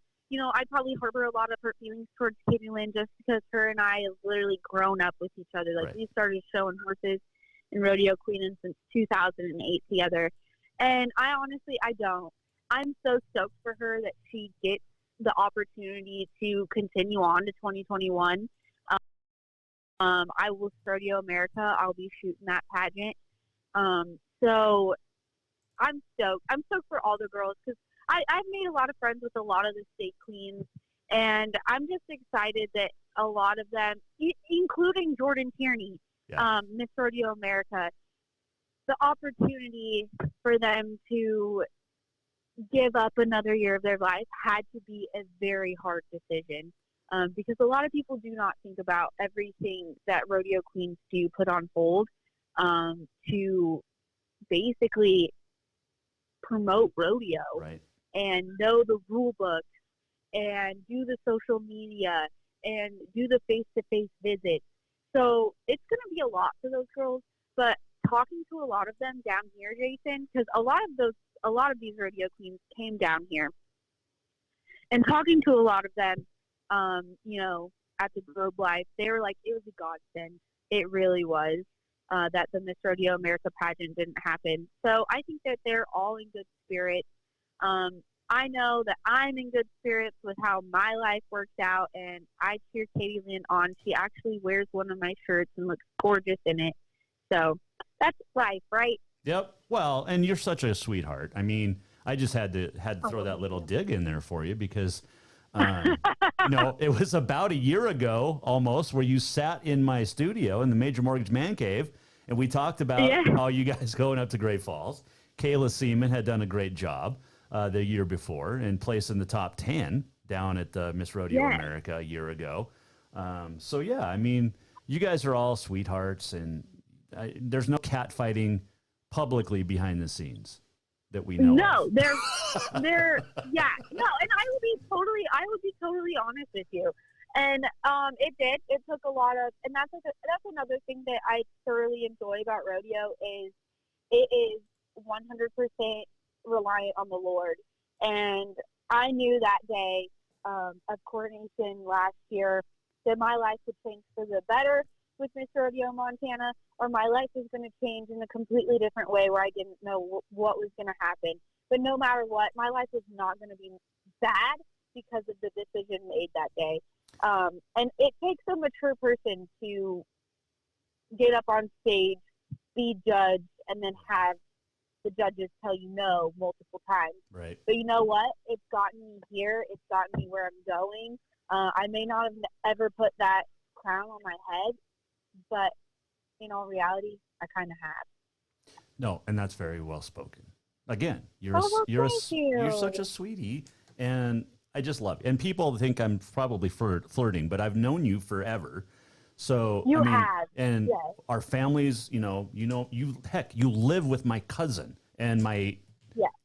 S21: I probably harbor a lot of hurt feelings towards Katie Lynn just because her and I have literally grown up with each other. Like, we started showing horses in Rodeo Queen since 2008 together. And I don't. I'm so stoked for her that she gets the opportunity to continue on to 2021. I will Rodeo America. I'll be shooting that pageant. So I'm stoked. I'm stoked for all the girls because I've made a lot of friends with a lot of the state queens, and I'm just excited that a lot of them, including Jordan Tierney, Miss Rodeo America, the opportunity for them to give up another year of their life had to be a very hard decision because a lot of people do not think about everything that rodeo queens do put on hold to basically promote rodeo and know the rule book and do the social media and do the face-to-face visits. So it's going to be a lot for those girls, but talking to a lot of them down here, Jason, because a lot of these rodeo queens came down here, and talking to a lot of them, at the Globe Life, they were like, it was a godsend. It really was that the Miss Rodeo America pageant didn't happen. So I think that they're all in good spirits. I know that I'm in good spirits with how my life worked out, and I cheer Katie Lynn on. She actually wears one of my shirts and looks gorgeous in it. So that's life, right?
S8: Yep. Well, and you're such a sweetheart. I mean, I just had to throw that little dig in there for you because, it was about a year ago almost where you sat in my studio in the Major Mortgage Man Cave, and we talked about how you guys going up to Great Falls. Kayla Seaman had done a great job the year before and placed in the top 10 down at Miss Rodeo America a year ago. I mean, you guys are all sweethearts, and there's no cat fighting publicly behind the scenes that we know.
S21: No, they're and I would be totally honest with you. And it took a lot of, and that's another thing that I thoroughly enjoy about rodeo is it is 100% reliant on the Lord. And I knew that day of coronation last year that my life would change for the better with Miss Rodeo Montana, or my life was going to change in a completely different way where I didn't know what was going to happen. But no matter what, my life was not going to be bad because of the decision made that day. And it takes a mature person to get up on stage, be judged, and then have the judges tell you no multiple times.
S8: Right.
S21: But you know what? It's gotten me here. It's gotten me where I'm going. I may not have ever put that crown on my head, but in all reality, I kind of have.
S8: No, and that's very well spoken. Again, you're such a sweetie, and I just love you. And people think I'm probably flirting, but I've known you forever. So
S21: you have,
S8: and our families, you live with my cousin and my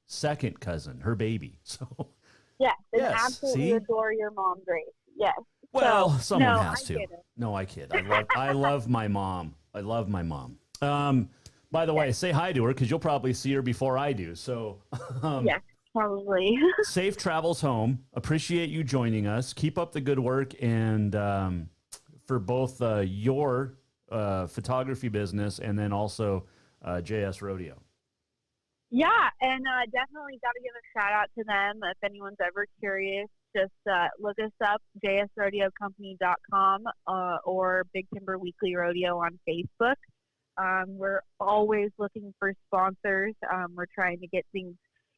S8: second cousin, her baby. So
S21: and absolutely adore your mom, Grace. Yes.
S8: Well, someone has to. No, I kid. I love my mom. I love my mom. By the way, say hi to her because you'll probably see her before I do. So
S21: yes, probably.
S8: Safe travels home. Appreciate you joining us. Keep up the good work, and for both your photography business and then also JS Rodeo.
S21: Yeah, and definitely got to give a shout out to them. If anyone's ever curious, just look us up, jsrodeocompany.com or Big Timber Weekly Rodeo on Facebook. We're always looking for sponsors. We're trying to get things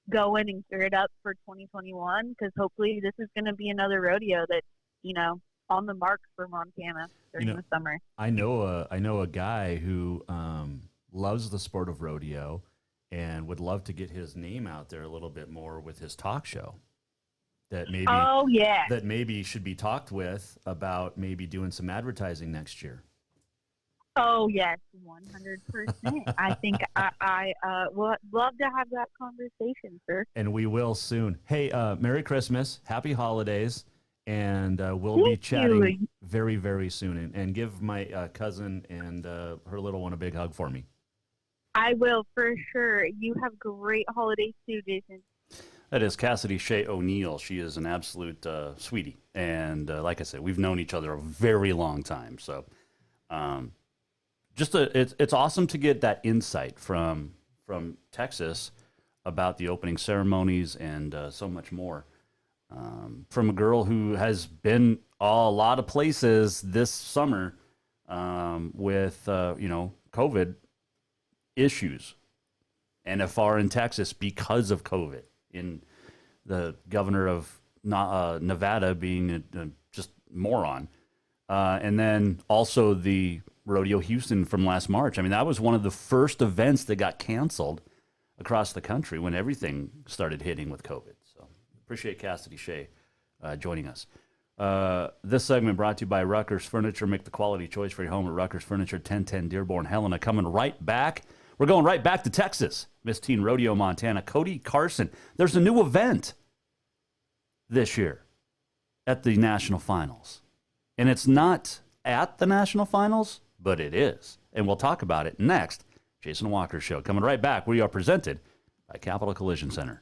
S21: going and geared up for 2021 because hopefully this is going to be another rodeo that's, on the mark for Montana during the summer.
S8: I know a guy who loves the sport of rodeo, and would love to get his name out there a little bit more with his talk show. That maybe, that maybe should be talked with about maybe doing some advertising next year.
S21: Oh, yes, 100%. I think I would love to have that conversation, sir.
S8: And we will soon. Hey, Merry Christmas, Happy Holidays, and we'll be chatting very, very soon. And give my cousin and her little one a big hug for me.
S21: I will, for sure. You have great holidays too, Jason.
S8: That is Cassidy Shay O'Neil. She is an absolute sweetie. And like I said, we've known each other a very long time. So it's awesome to get that insight from Texas about the opening ceremonies and so much more. From a girl who has been a lot of places this summer with, COVID issues. NFR in Texas because of COVID. In the governor of Nevada being just moron. And then also the Rodeo Houston from last March. I mean, that was one of the first events that got canceled across the country when everything started hitting with COVID. So appreciate Cassidy Shay joining us. This segment brought to you by Rucker's Furniture. Make the quality choice for your home at Rucker's Furniture, 1010 Dearborn, Helena. Coming right back. We're going right back to Texas. Miss Teen Rodeo, Montana. Cody, Carson. There's a new event this year at the National Finals. And it's not at the National Finals, but it is. And we'll talk about it next. Jason Walker Show. Coming right back. We are presented by Capital Collision Center.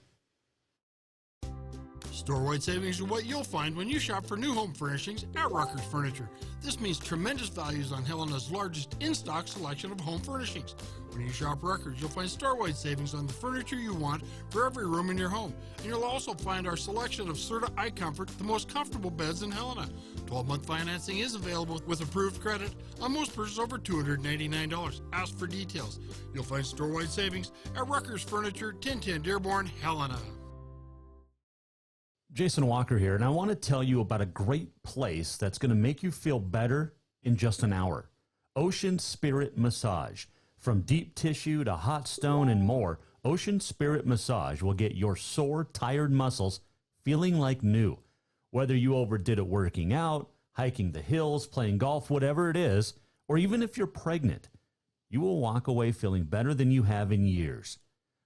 S19: Store-wide savings are what you'll find when you shop for new home furnishings at Rucker's Furniture. This means tremendous values on Helena's largest in-stock selection of home furnishings. When you shop Rucker's, you'll find store-wide savings on the furniture you want for every room in your home. And you'll also find our selection of Serta iComfort, the most comfortable beds in Helena. 12-month financing is available with approved credit on most purchases over $299. Ask for details. You'll find store-wide savings at Rucker's Furniture, 1010 Dearborn, Helena.
S8: Jason Walker here, and I want to tell you about a great place that's going to make you feel better in just an hour. Ocean Spirit Massage. From deep tissue to hot stone and more, Ocean Spirit Massage will get your sore, tired muscles feeling like new. Whether you overdid it working out, hiking the hills, playing golf, whatever it is, or even if you're pregnant, you will walk away feeling better than you have in years.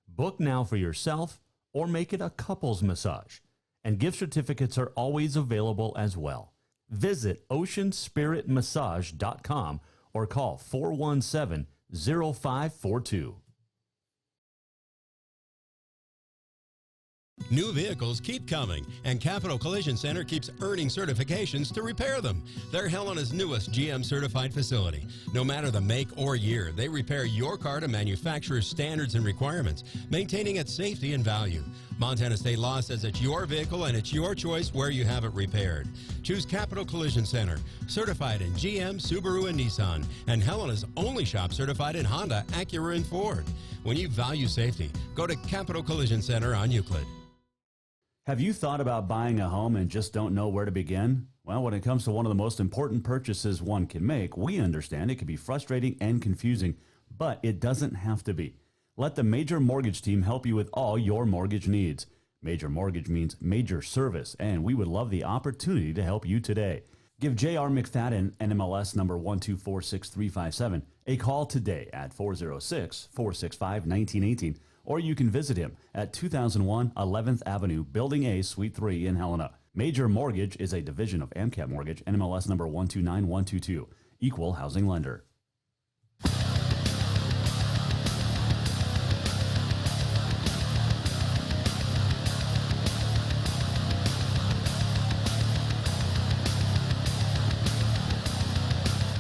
S8: Book now for yourself or make it a couples massage. And gift certificates are always available as well. Visit oceanspiritmassage.com or call 417-0542.
S20: New vehicles keep coming, and Capital Collision Center keeps earning certifications to repair them. They're Helena's newest GM-certified facility. No matter the make or year, they repair your car to manufacturer's standards and requirements, maintaining its safety and value. Montana state law says it's your vehicle and it's your choice where you have it repaired. Choose Capital Collision Center, certified in GM, Subaru, and Nissan, and Helena's only shop certified in Honda, Acura, and Ford. When you value safety, go to Capital Collision Center on Euclid.
S8: Have you thought about buying a home and just don't know where to begin? Well, when it comes to one of the most important purchases one can make, we understand it can be frustrating and confusing, but it doesn't have to be. Let the Major Mortgage team help you with all your mortgage needs. Major Mortgage means major service, and we would love the opportunity to help you today. Give J.R. McFadden, NMLS number 1246357, a call today at 406-465-1918, or you can visit him at 2001 11th Avenue, Building A, Suite 3 in Helena. Major Mortgage is a division of AMCAP Mortgage, NMLS number 129122, equal housing lender.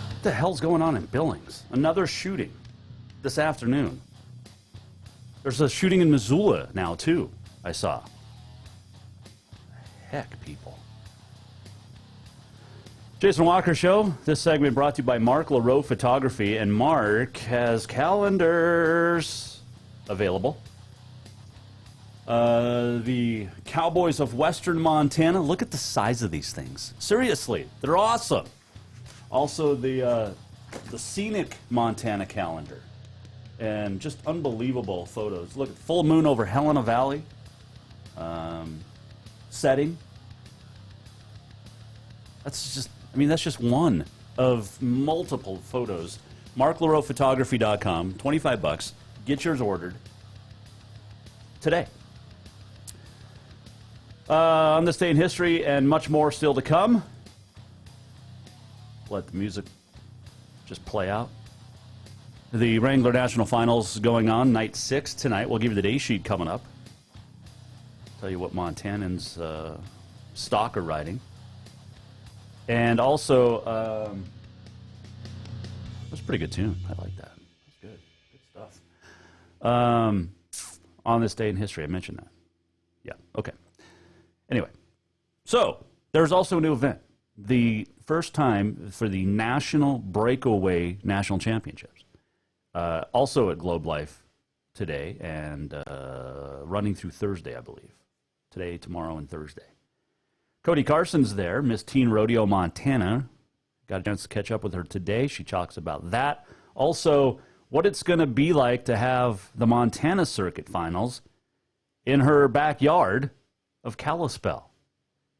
S8: What the hell's going on in Billings? Another shooting this afternoon. There's a shooting in Missoula now, too, I saw. Heck, people. Jason Walker Show. This segment brought to you by Mark LaRoe Photography. And Mark has calendars available. The Cowboys of Western Montana. Look at the size of these things. Seriously, they're awesome. Also, the Scenic Montana calendar. and just unbelievable photos. Look at full moon over Helena Valley. Setting. That's just one of multiple photos. MarkLaRoePhotography.com, $25. Get yours ordered today. On this day in history and much more still to come. Let the music just play out. The Wrangler National Finals going on, night 6 tonight. We'll give you the day sheet coming up. Tell you what Montanans stock are riding. And also, that's a pretty good tune. I like that. That's good. Good stuff. On this day in history, I mentioned that. Yeah, okay. Anyway, so there's also a new event. The first time for the National Breakaway National Championships. Also at Globe Life today and running through Thursday, I believe. Today, tomorrow, and Thursday. Cody Carson's there, Miss Teen Rodeo, Montana. Got a chance to catch up with her today. She talks about that. Also, what it's going to be like to have the Montana Circuit Finals in her backyard of Kalispell,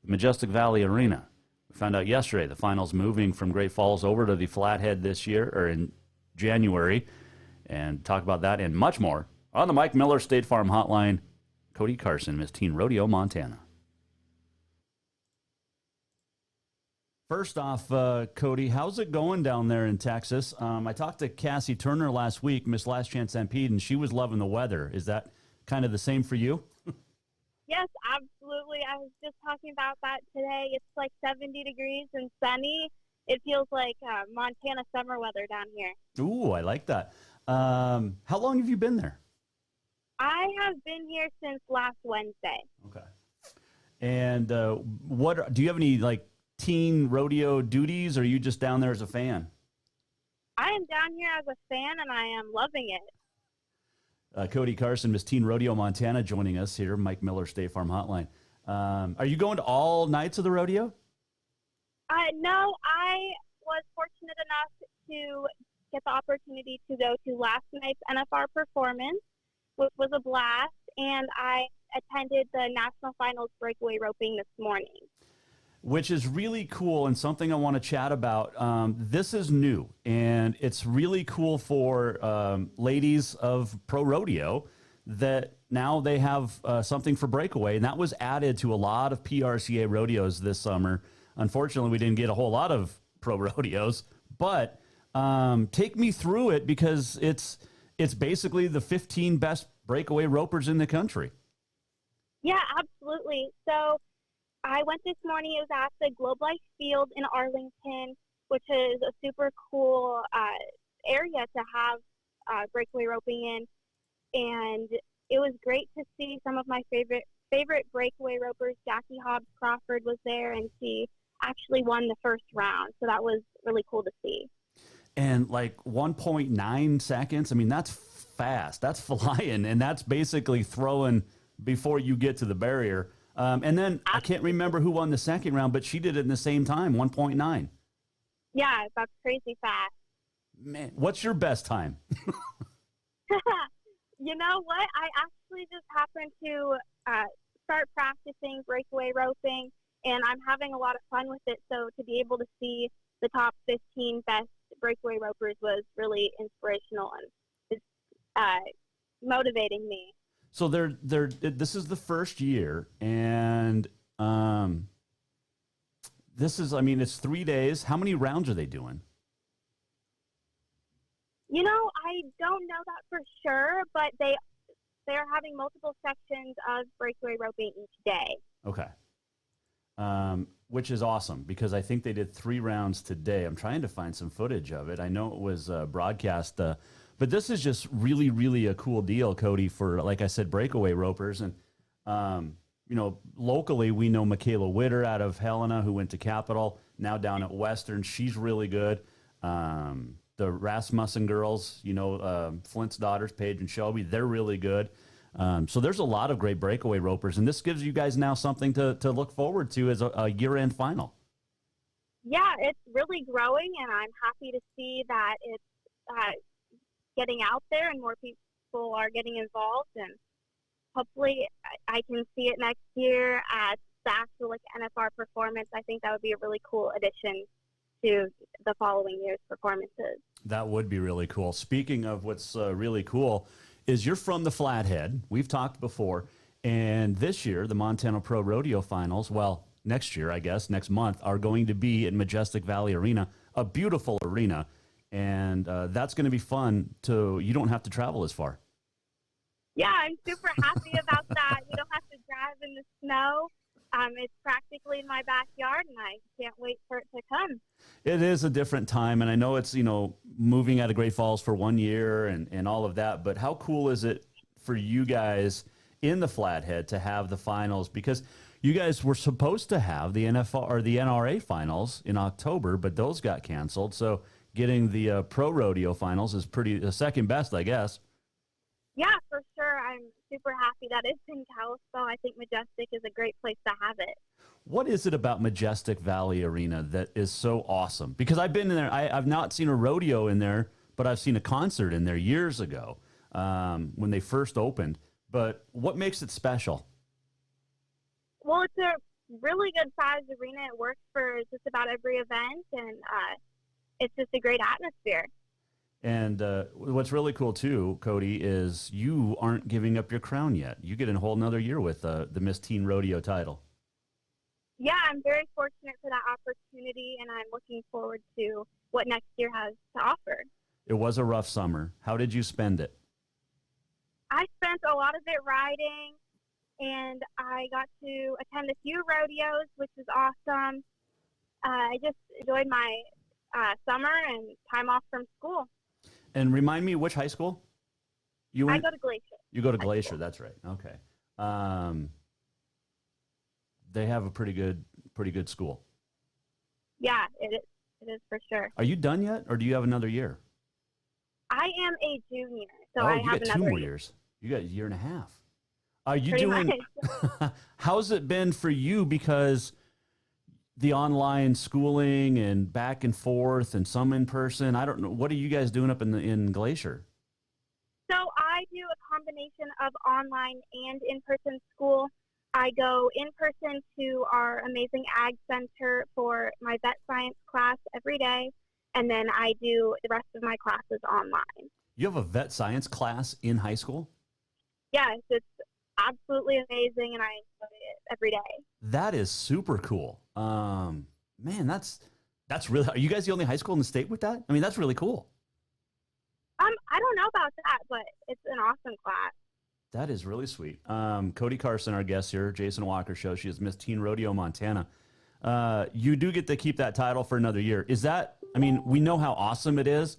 S8: the Majestic Valley Arena. We found out yesterday the finals moving from Great Falls over to the Flathead this year, or in January, and talk about that and much more on the Mike Miller State Farm Hotline. Cody Carson, Miss Teen Rodeo, Montana. First off, Cody, how's it going down there in Texas? I talked to Cassie Turner last week, Miss Last Chance MP, and she was loving the weather. Is that kind of the same for you?
S21: Yes, absolutely. I was just talking about that today. It's like 70 degrees and sunny. It feels like Montana summer weather down here.
S8: Ooh, I like that. How long have you been there?
S21: I have been here since last Wednesday.
S8: Okay. And what do you have any like teen rodeo duties, or are you just down there as a fan?
S21: I am down here as a fan, and I am loving it.
S8: Cody Carson, Miss Teen Rodeo, Montana, joining us here, Mike Miller State Farm Hotline. Are you going to all nights of the rodeo?
S21: No, I was fortunate enough to get the opportunity to go to last night's NFR performance, which was a blast, and I attended the National Finals breakaway roping this morning.
S8: Which is really cool and something I want to chat about. This is new, and it's really cool for ladies of pro rodeo that now they have something for breakaway, and that was added to a lot of PRCA rodeos this summer. Unfortunately, we didn't get a whole lot of pro rodeos, but take me through it because it's basically the 15 best breakaway ropers in the country.
S21: Yeah, absolutely. So I went this morning. It was at the Globe Life Field in Arlington, which is a super cool area to have breakaway roping in. And it was great to see some of my favorite breakaway ropers. Jackie Hobbs Crawford was there, and she actually won the first round. So that was really cool to see.
S8: And like 1.9 seconds, I mean, that's fast. That's flying, and that's basically throwing before you get to the barrier. And then I can't remember who won the second round, but she did it in the same time, 1.9.
S21: Yeah, that's crazy fast.
S8: Man, what's your best time?
S21: You know what? I actually just happened to start practicing breakaway roping, and I'm having a lot of fun with it. So to be able to see the top 15 best breakaway ropers was really inspirational, and it's motivating me.
S8: So this is the first year, and this is, I mean, it's 3 days. How many rounds are they doing?
S21: You know, I don't know that for sure, but they're having multiple sections of breakaway roping each day.
S8: Okay. Which is awesome because I think they did 3 rounds today. I'm trying to find some footage of it. I know it was broadcast, but this is just really, really a cool deal, Cody, for, like I said, breakaway ropers. And, you know, locally we know Michaela Witter out of Helena who went to Capitol, now down at Western. She's really good. The Rasmussen girls, you know, Flint's daughters, Paige and Shelby, they're really good. So there's a lot of great breakaway ropers, and this gives you guys now something to look forward to as a year-end final. Yeah,
S21: it's really growing, and I'm happy to see that it's
S18: getting out there and more people are getting involved, and hopefully I can see it next year as the actual like NFR performance. I think that would be a really cool addition to the following year's performances.
S8: That would be really cool. Speaking of what's really cool is you're from the Flathead. We've talked before. And this year, the Montana Pro Rodeo Finals, well, next year, I guess, next month, are going to be at Majestic Valley Arena, a beautiful arena. And that's going to be fun. You don't have to travel as far.
S18: Yeah, I'm super happy about that. We don't have to drive in the snow. It's practically in my backyard, and I can't wait for it to come.
S8: It is a different time, and I know it's, moving out of Great Falls for 1 year and all of that, but how cool is it for you guys in the Flathead to have the finals? Because you guys were supposed to have the NFR or the NRA finals in October, but those got canceled. So getting the pro rodeo finals is the second best, I guess.
S18: Yeah, for sure. I'm super happy that it's in Kalispell. I think Majestic is a great place to have it.
S8: What is it about Majestic Valley Arena that is so awesome? Because I've been in there. I've not seen a rodeo in there, but I've seen a concert in there years ago when they first opened. But what makes it special?
S18: Well, it's a really good-sized arena. It works for just about every event, and it's just a great atmosphere.
S8: And what's really cool, too, Cody, is you aren't giving up your crown yet. You get a whole nother year with the Miss Teen Rodeo title.
S18: Yeah, I'm very fortunate for that opportunity, and I'm looking forward to what next year has to offer.
S8: It was a rough summer. How did you spend it?
S18: I spent a lot of it riding, and I got to attend a few rodeos, which was awesome. I just enjoyed my summer and time off from school.
S8: And remind me, which high school?
S18: I go to Glacier.
S8: You go to Glacier, that's right. Okay. They have a pretty good school.
S18: Yeah, it is for sure.
S8: Are you done yet, or do you have another year?
S18: I am a junior, so I have
S8: you got
S18: another
S8: 2 more
S18: year.
S8: years. You got a year and a half. Are you
S18: Pretty
S8: doing?
S18: much.
S8: How's it been for you? Because the online schooling and back and forth, and some in person. I don't know. What are you guys doing up in Glacier?
S18: So I do a combination of online and in-person school. I go in person to our amazing ag center for my vet science class every day, and then I do the rest of my classes online.
S8: You have a vet science class in high school?
S18: Yes, it's absolutely amazing, and I enjoy it every day.
S8: That is super cool. Man, that's really. Are you guys the only high school in the state with that? I mean, that's really cool.
S18: I don't know about that, but it's an awesome class.
S8: That is really sweet. Cody Carson, our guest here, Jason Walker Show. She is Miss Teen Rodeo Montana. You do get to keep that title for another year. Is that? I mean, we know how awesome it is,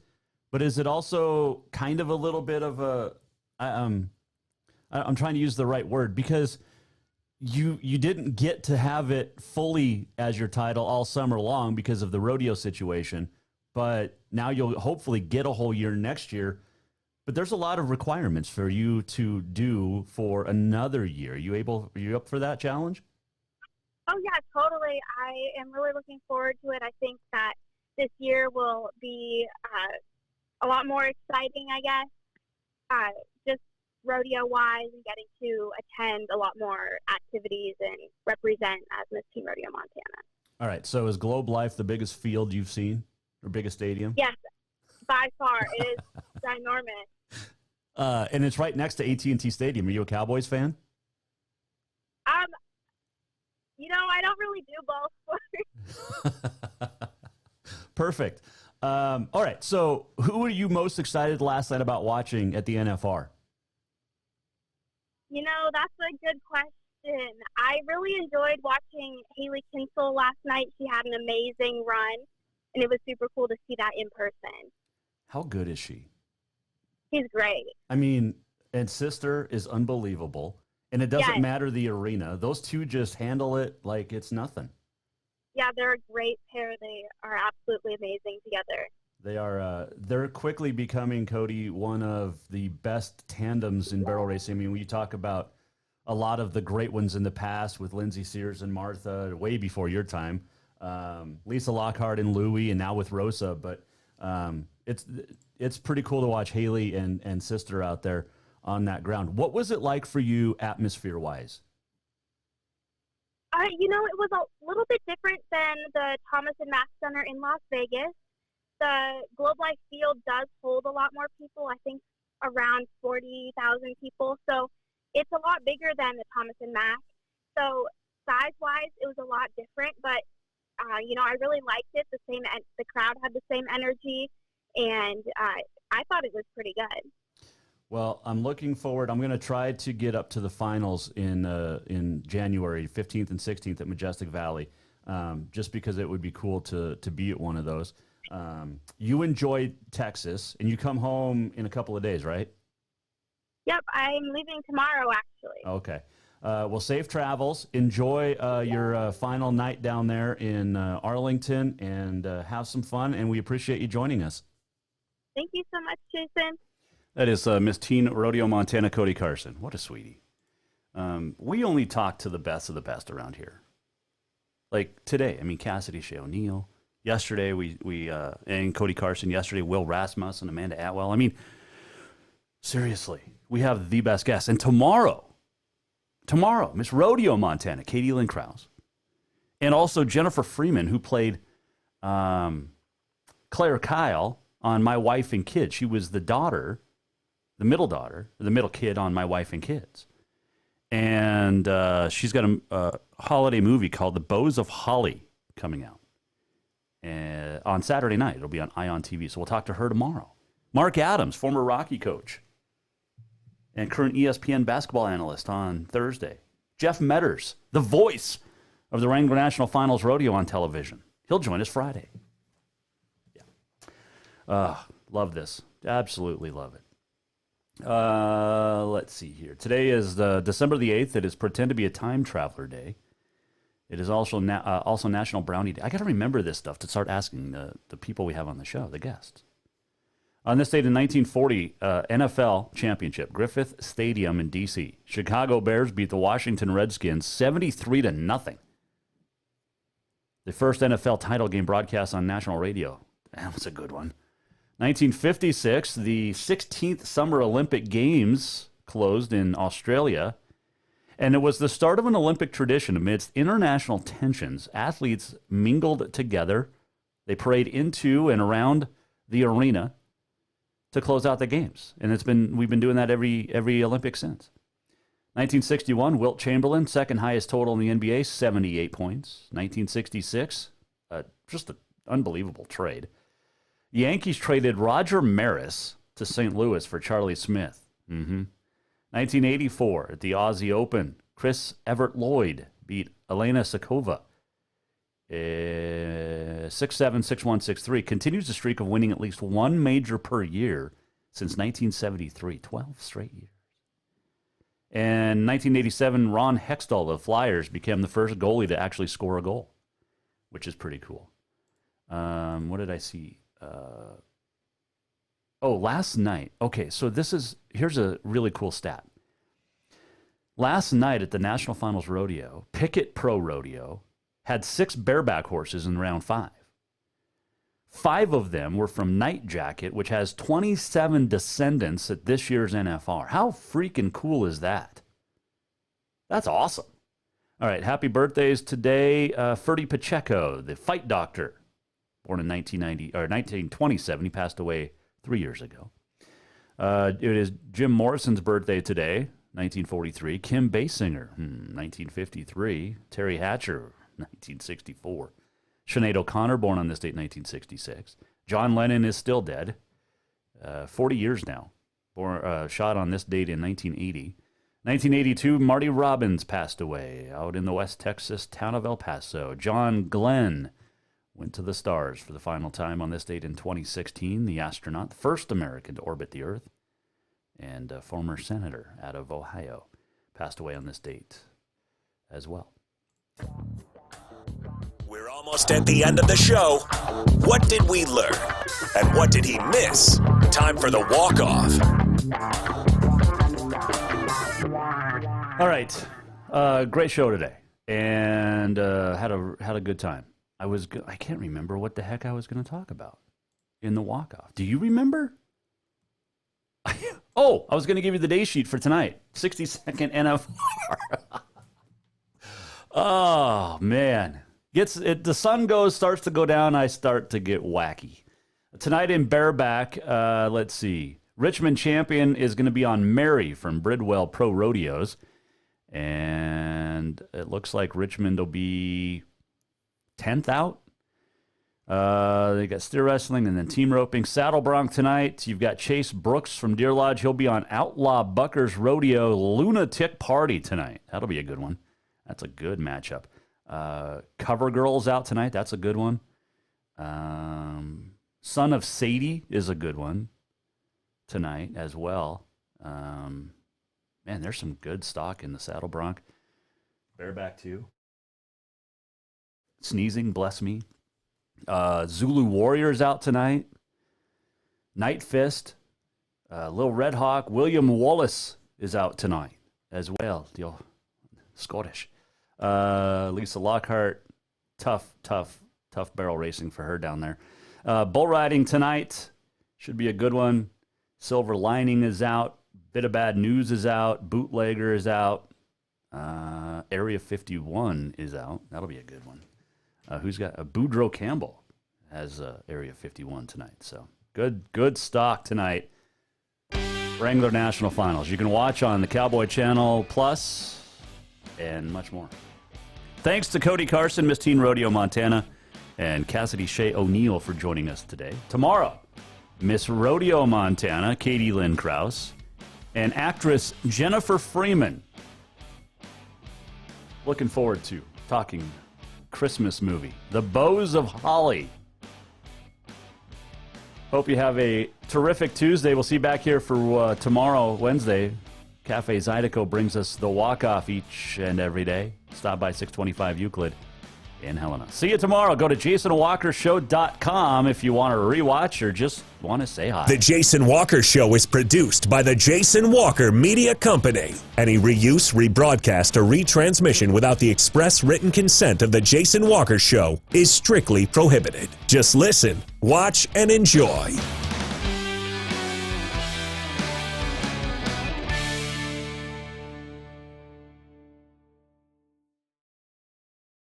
S8: but is it also kind of a little bit of a? I'm trying to use the right word, because you didn't get to have it fully as your title all summer long because of the rodeo situation, but now you'll hopefully get a whole year next year. But there's a lot of requirements for you to do for another year. Are you up for that challenge?
S18: Oh yeah, totally. I am really looking forward to it. I think that this year will be a lot more exciting, I guess. Just rodeo-wise, and getting to attend a lot more activities and represent as Miss Teen Rodeo Montana.
S8: All right. So is Globe Life the biggest field you've seen, or biggest stadium?
S18: Yes, by far. It is ginormous.
S8: And it's right next to AT&T Stadium. Are you a Cowboys fan?
S18: I don't really do ball sports.
S8: Perfect. All right. So who were you most excited last night about watching at the NFR?
S18: That's a good question. I really enjoyed watching Haley Kinsel last night. She had an amazing run, and it was super cool to see that in person.
S8: How good is she?
S18: She's great.
S8: I mean, and sister is unbelievable. And it doesn't matter the arena. Those two just handle it like it's nothing.
S18: Yeah, they're a great pair. They are absolutely amazing together.
S8: They are. They're quickly becoming, Cody, one of the best tandems in barrel racing. I mean, when you talk about a lot of the great ones in the past with Lindsay Sears and Martha, way before your time, Lisa Lockhart and Louie, and now with Rosa. But it's pretty cool to watch Haley and sister out there on that ground. What was it like for you atmosphere-wise?
S18: It was a little bit different than the Thomas and Mack Center in Las Vegas. The Globe Life Field does hold a lot more people, I think around 40,000 people. So it's a lot bigger than the Thomas and Mack. So size-wise, it was a lot different, but I really liked it. The crowd had the same energy, and I thought it was pretty good.
S8: Well, I'm looking forward. I'm going to try to get up to the finals in January 15th and 16th at Majestic Valley, just because it would be cool to be at one of those. You enjoyed Texas, and you come home in a couple of days, right?
S18: Yep, I'm leaving tomorrow, actually.
S8: Okay. Well, safe travels. Enjoy your final night down there in Arlington, and have some fun, and we appreciate you joining us.
S18: Thank you so much, Jason.
S8: That is Miss Teen Rodeo, Montana, Cody Carson. What a sweetie. We only talk to the best of the best around here. Like today, Cassidy Shay O'Neil. Yesterday, and Cody Carson. Yesterday, Will Rasmussen, Amanda Atwell. Seriously, we have the best guests. And tomorrow, Miss Rodeo, Montana, Katie Lynn Krause. And also Jennifer Freeman, who played Claire Kyle on My Wife and Kids. She was the middle kid on My Wife and Kids. And she's got a holiday movie called The Bows of Holly coming out. On Saturday night. It'll be on ION TV. So we'll talk to her tomorrow. Mark Adams, former Rocky coach and current ESPN basketball analyst, on Thursday. Jeff Metters, the voice of the Wrangler National Finals Rodeo on television. He'll join us Friday. Yeah. Love this. Absolutely love it. Let's see here. Today is December the 8th. It is Pretend to be a Time Traveler Day. It is also National Brownie Day. I got to remember this stuff to start asking the people we have on the show, the guests. On this date in 1940, NFL championship, Griffith Stadium in D.C. Chicago Bears beat the Washington Redskins 73-0. The first NFL title game broadcast on national radio. That was a good one. 1956, the 16th Summer Olympic Games closed in Australia. And it was the start of an Olympic tradition amidst international tensions. Athletes mingled together. They parade into and around the arena to close out the games. And we've been doing that every Olympic since. 1961, Wilt Chamberlain, second highest total in the NBA, 78 points. 1966, just an unbelievable trade. Yankees traded Roger Maris to St. Louis for Charlie Smith. 1984, at the Aussie Open, Chris Evert Lloyd beat Elena Sakova 6-7, 6-1, 6-3. Continues the streak of winning at least one major per year since 1973, 12 straight years. And 1987, Ron Hextall of the Flyers became the first goalie to actually score a goal, which is pretty cool. What did I see? Last night. Okay, so here's a really cool stat. Last night at the National Finals Rodeo, Pickett Pro Rodeo had 6 bareback horses in round 5. 5 of them were from Night Jacket, which has 27 descendants at this year's NFR. How freaking cool is that? That's awesome. All right, happy birthdays today. Ferdy Pacheco, the fight doctor, born in 1927. He passed away 3 years ago. It is Jim Morrison's birthday today, 1943. Kim Basinger, 1953. Terry Hatcher, 1964. Sinead O'Connor, born on this date, 1966. John Lennon is still dead, 40 years now. Shot on this date in 1980. 1982, Marty Robbins passed away out in the West Texas town of El Paso. John Glenn went to the stars for the final time on this date in 2016. The astronaut, the first American to orbit the Earth, and a former senator out of Ohio, passed away on this date as well.
S1: We're almost at the end of the show. What did we learn? And what did he miss? Time for the walk-off.
S8: All right. Great show today. And had a good time. I can't remember what the heck I was going to talk about. in the walk-off? Do you remember? Oh, I was going to give you the day sheet for tonight. 60-second NFR. Oh, man. The sun starts to go down, I start to get wacky. Tonight in bareback, let's see. Richmond champion is going to be on Mary from Bridwell Pro Rodeos. And it looks like Richmond will be 10th out. They got steer wrestling and then team roping. Saddle bronc tonight. You've got Chase Brooks from Deer Lodge. He'll be on Outlaw Buckers Rodeo Lunatic Party tonight. That'll be a good one. That's a good matchup. Cover Girls out tonight. That's a good one. Son of Sadie is a good one tonight as well. Man, there's some good stock in the saddle bronc. Bareback too. Sneezing, bless me. Zulu Warriors out tonight. Night Fist. Little Red Hawk. William Wallace is out tonight as well. Scottish. Lisa Lockhart. Tough barrel racing for her down there. Bull riding tonight. Should be a good one. Silver Lining is out. Bit of Bad News is out. Bootlegger is out. Area 51 is out. That'll be a good one. Who's got Boudreaux Campbell has Area 51 tonight. So good stock tonight. Wrangler National Finals. You can watch on the Cowboy Channel Plus and much more. Thanks to Cody Carson, Miss Teen Rodeo Montana, and Cassidy Shay O'Neil for joining us today. Tomorrow, Miss Rodeo Montana, Katie Lynn Krause, and actress Jennifer Freeman. Looking forward to talking Christmas movie, The Bows of Holly. Hope you have a terrific Tuesday. We'll see you back here for tomorrow, Wednesday. Cafe Zydeco brings us the walk-off each and every day. Stop by 625 Euclid in Helena. See you tomorrow. Go to JasonWalkerShow.com if you want to rewatch or just want to say hi.
S1: The Jason Walker Show is produced by the Jason Walker Media Company. Any reuse, rebroadcast, or retransmission without the express written consent of the Jason Walker Show is strictly prohibited. Just listen, watch, and enjoy.